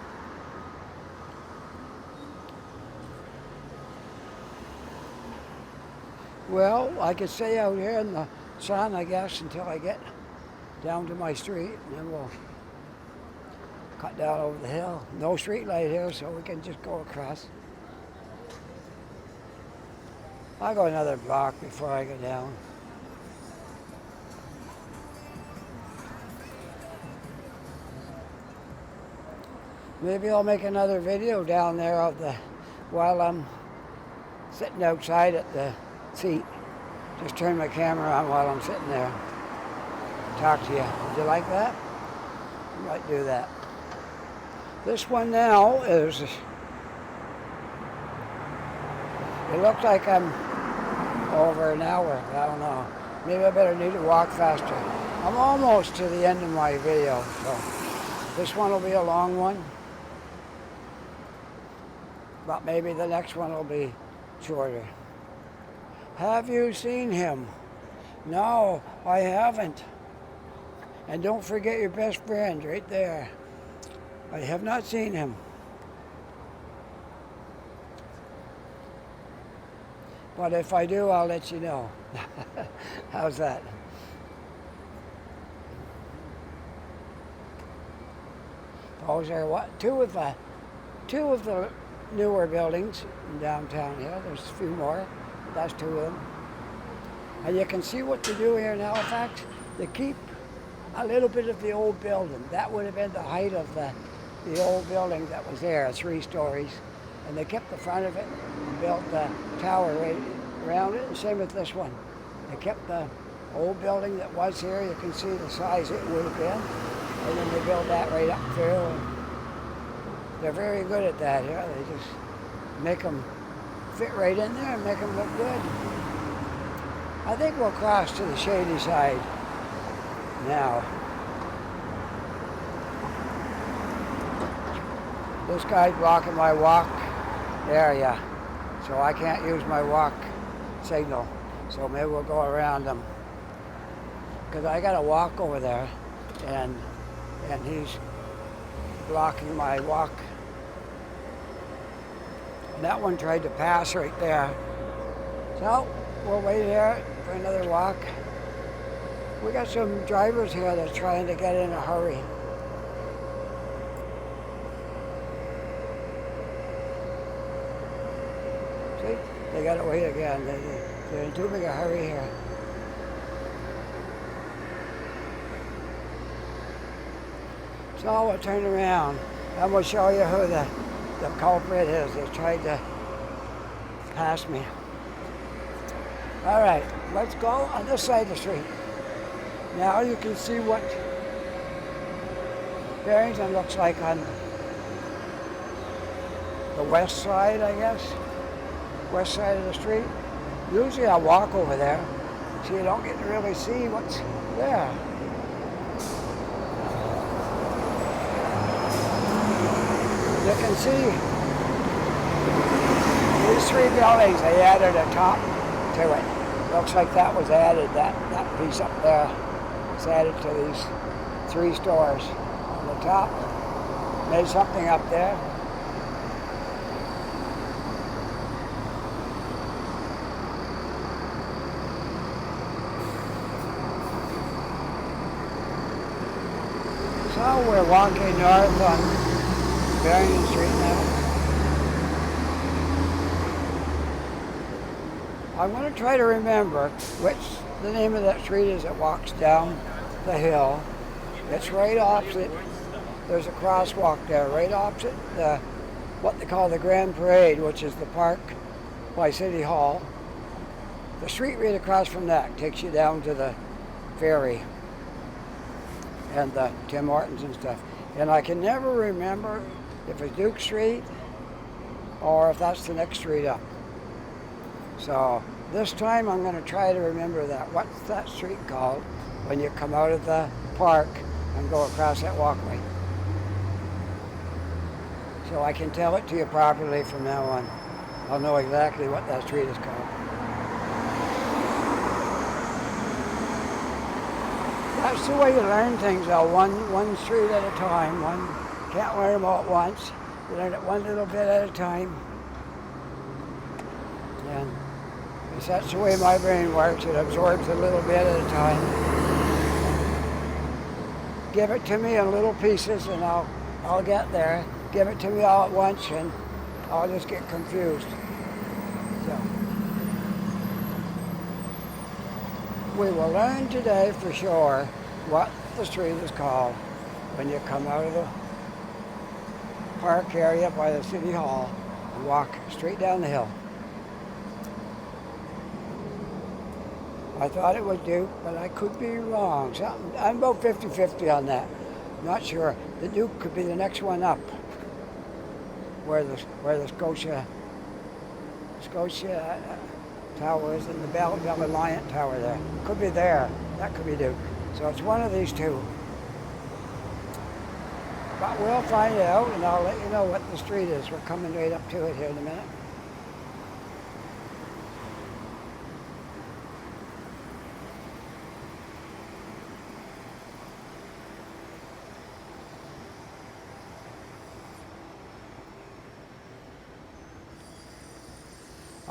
Well, I could stay out here in the sun, I guess, until I get down to my street, and then we'll cut down over the hill. No street light here, so we can just go across. I'll go another block before I go down. Maybe I'll make another video down there of while I'm sitting outside at the seat. Just turn my camera on while I'm sitting there. Talk to you. Would you like that? I might do that. This one now is It looks like I'm over an hour. I don't know. Maybe I better need to walk faster. I'm almost to the end of my video, so this one will be a long one. But maybe the next one will be shorter. Have you seen him? No, I haven't. And don't forget your best friend right there. I have not seen him. But if I do, I'll let you know. How's that? Those are what? Two of the newer buildings in downtown here. There's a few more. That's two of them. And you can see what they do here in Halifax. They keep a little bit of the old building. That would have been the height of the old building that was there, 3 stories. And they kept the front of it and built the tower right around it. And same with this one. They kept the old building that was here. You can see the size it would have been. And then they built that right up through. And they're very good at that here. They just make them fit right in there and make them look good. I think we'll cross to the shady side now. This guy's blocking my walk area, so I can't use my walk signal. So maybe we'll go around him. Because I got to walk over there, and he's blocking my walk. And that one tried to pass right there. So we'll wait here for another walk. We got some drivers here that's trying to get in a hurry. See, they got to wait again. They're in too big a hurry here. So we'll turn around and we'll show you who the culprit is. They tried to pass me. All right, let's go on this side of the street. Now you can see what Barrington looks like on the west side, I guess. West side of the street. Usually I walk over there so you don't get to really see what's there. You can see these 3 buildings, they added a top to it. Looks like that was added, that piece up there was added to these 3 stores on the top. Made something up there. So we're walking north on Barrington Street now. I'm going to try to remember which the name of that street is that walks down the hill. It's right opposite. There's a crosswalk there, right opposite what they call the Grand Parade, which is the park by City Hall. The street right across from that takes you down to the Ferry and the Tim Hortons and stuff. And I can never remember if it's Duke Street or if that's the next street up. So this time I'm going to try to remember that. What's that street called when you come out of the park and go across that walkway? So I can tell it to you properly from now on. I'll know exactly what that street is called. That's the way you learn things though, one street at a time. Can't learn them all at once. You learn it one little bit at a time. And that's the way my brain works. It absorbs a little bit at a time. Give it to me in little pieces and I'll get there. Give it to me all at once and I'll just get confused. So we will learn today for sure what the street is called when you come out of the park area by the City Hall and walk straight down the hill. I thought it would do, but I could be wrong. I'm about 50-50 on that. Not sure. The Duke could be the next one up, where the Scotia Scotia Tower is, and the Bell Reliant Tower there. Could be there. That could be Duke. So it's one of these two. But we'll find out, and I'll let you know what the street is. We're coming right up to it here in a minute.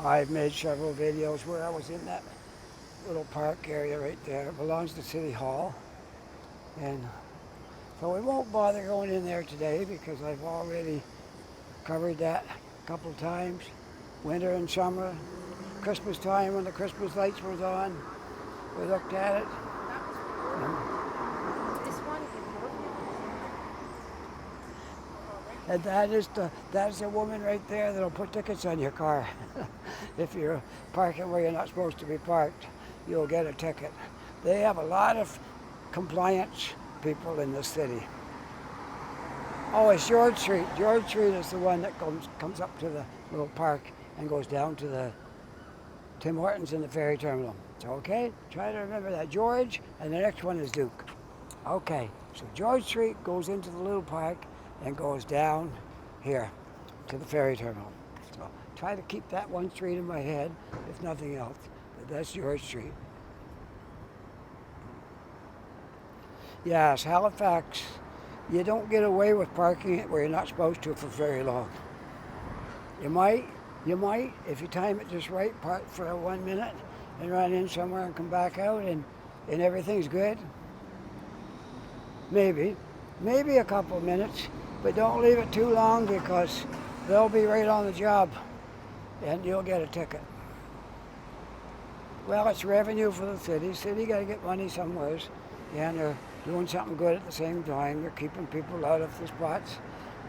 I've made several videos where I was in that little park area right there. It belongs to City Hall. And so we won't bother going in there today because I've already covered that a couple times. Winter and summer, Christmas time when the Christmas lights was on, we looked at it. And that's the woman right there that'll put tickets on your car. If you're parking where you're not supposed to be parked, you'll get a ticket. They have a lot of compliance people in this city. Oh, it's George Street. George Street is the one that comes up to the little park and goes down to the Tim Hortons and the ferry terminal. So, okay, try to remember that. George, and the next one is Duke. Okay, so George Street goes into the little park and goes down here to the ferry terminal. So try to keep that one street in my head, if nothing else. But that's George Street. Yes, Halifax, you don't get away with parking it where you're not supposed to for very long. You might, if you time it just right, park for 1 minute and run in somewhere and come back out and everything's good. Maybe a couple of minutes. But don't leave it too long because they'll be right on the job and you'll get a ticket. Well, it's revenue for the city. City got to get money somewhere, and they're doing something good at the same time. They're keeping people out of the spots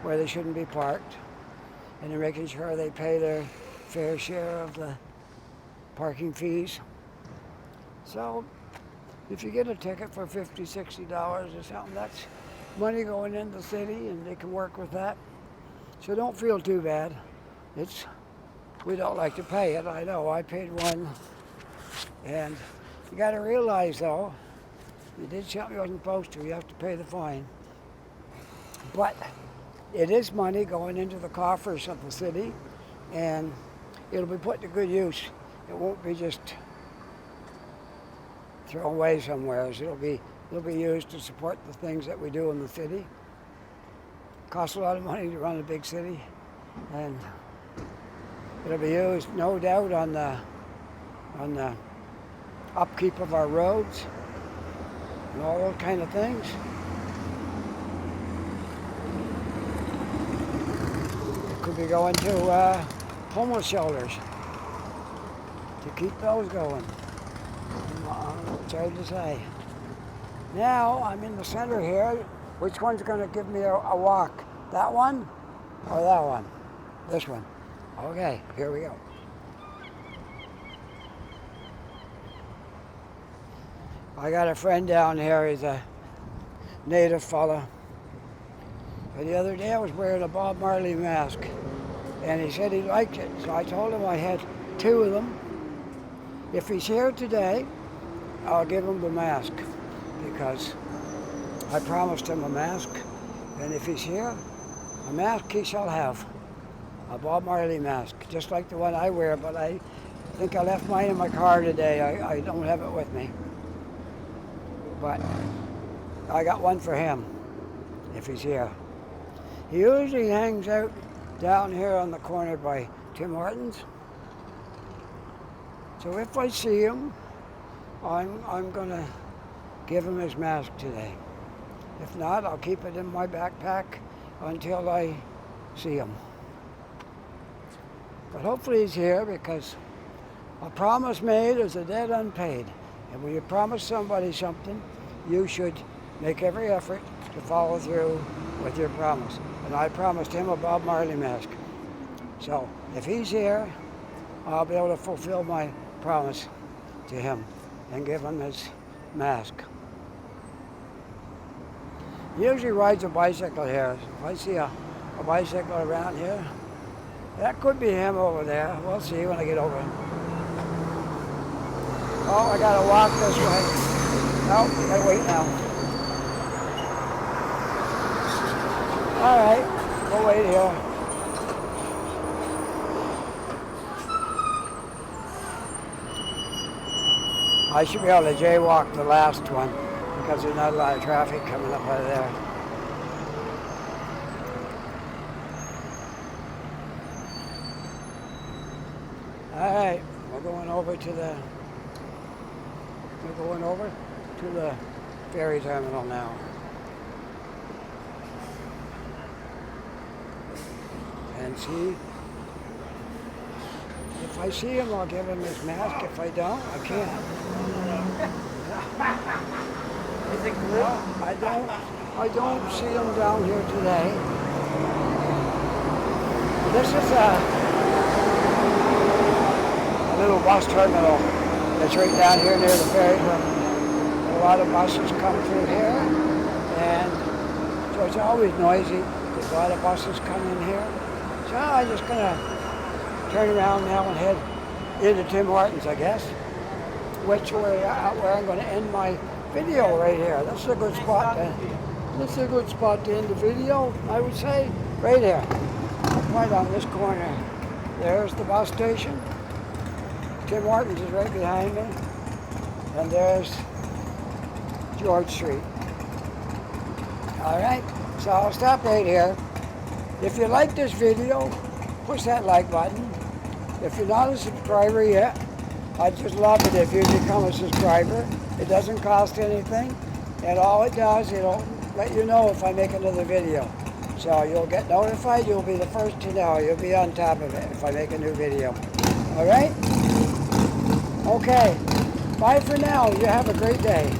where they shouldn't be parked, and they're making sure they pay their fair share of the parking fees. So if you get a ticket for $50, $60 or something, that's money going into the city, and they can work with that. So don't feel too bad. We don't like to pay it. I know, I paid one. And you got to realize, though, you did something you wasn't supposed to, you have to pay the fine. But it is money going into the coffers of the city, and it'll be put to good use. It won't be just thrown away somewhere. It'll be used to support the things that we do in the city. It costs a lot of money to run a big city, and it'll be used, no doubt, on the upkeep of our roads and all those kind of things. It could be going to homeless shelters to keep those going. It's hard to say. Now I'm in the center here. Which one's going to give me a walk? That one or that one? This one. Okay, here we go. I got a friend down here. He's a native fella. And the other day I was wearing a Bob Marley mask, and he said he liked it. So I told him I had 2 of them. If he's here today, I'll give him the mask, because I promised him a mask, and if he's here, a mask he shall have. A Bob Marley mask, just like the one I wear, but I think I left mine in my car today. I don't have it with me. But I got one for him, if he's here. He usually hangs out down here on the corner by Tim Hortons. So if I see him, I'm going to give him his mask today. If not, I'll keep it in my backpack until I see him. But hopefully he's here, because a promise made is a debt unpaid. And when you promise somebody something, you should make every effort to follow through with your promise. And I promised him a Bob Marley mask. So if he's here, I'll be able to fulfill my promise to him and give him his mask. He usually rides a bicycle here. If I see a bicycle around here, That could be him over there. We'll see when I get over. Oh, I gotta walk this way. No, I gotta wait now. All right, we'll wait here. I should be able to jaywalk the last one because there's not a lot of traffic coming up out of there. All right, we're going over to the ferry terminal now. And see, if I see him, I'll give him his mask. If I don't, I can't. Is it good? I don't see him down here today. This is a little bus terminal that's right down here near the ferry terminal. A lot of buses come through here, and so it's always noisy. There's a lot of buses come in here. So I'm just gonna turn around now and head into Tim Hortons, I guess, which where I'm going to end my video right here. This is a good spot. This is a good spot to end the video, I would say, right here, right on this corner. There's the bus station. Tim Hortons is right behind me, and there's George Street. All right, so I'll stop right here. If you like this video, push that like button. If you're not a subscriber yet, I'd just love it if you become a subscriber. It doesn't cost anything, and all it does, it'll let you know if I make another video. So you'll get notified, you'll be the first to know. You'll be on top of it if I make a new video. All right? Okay, bye for now. You have a great day.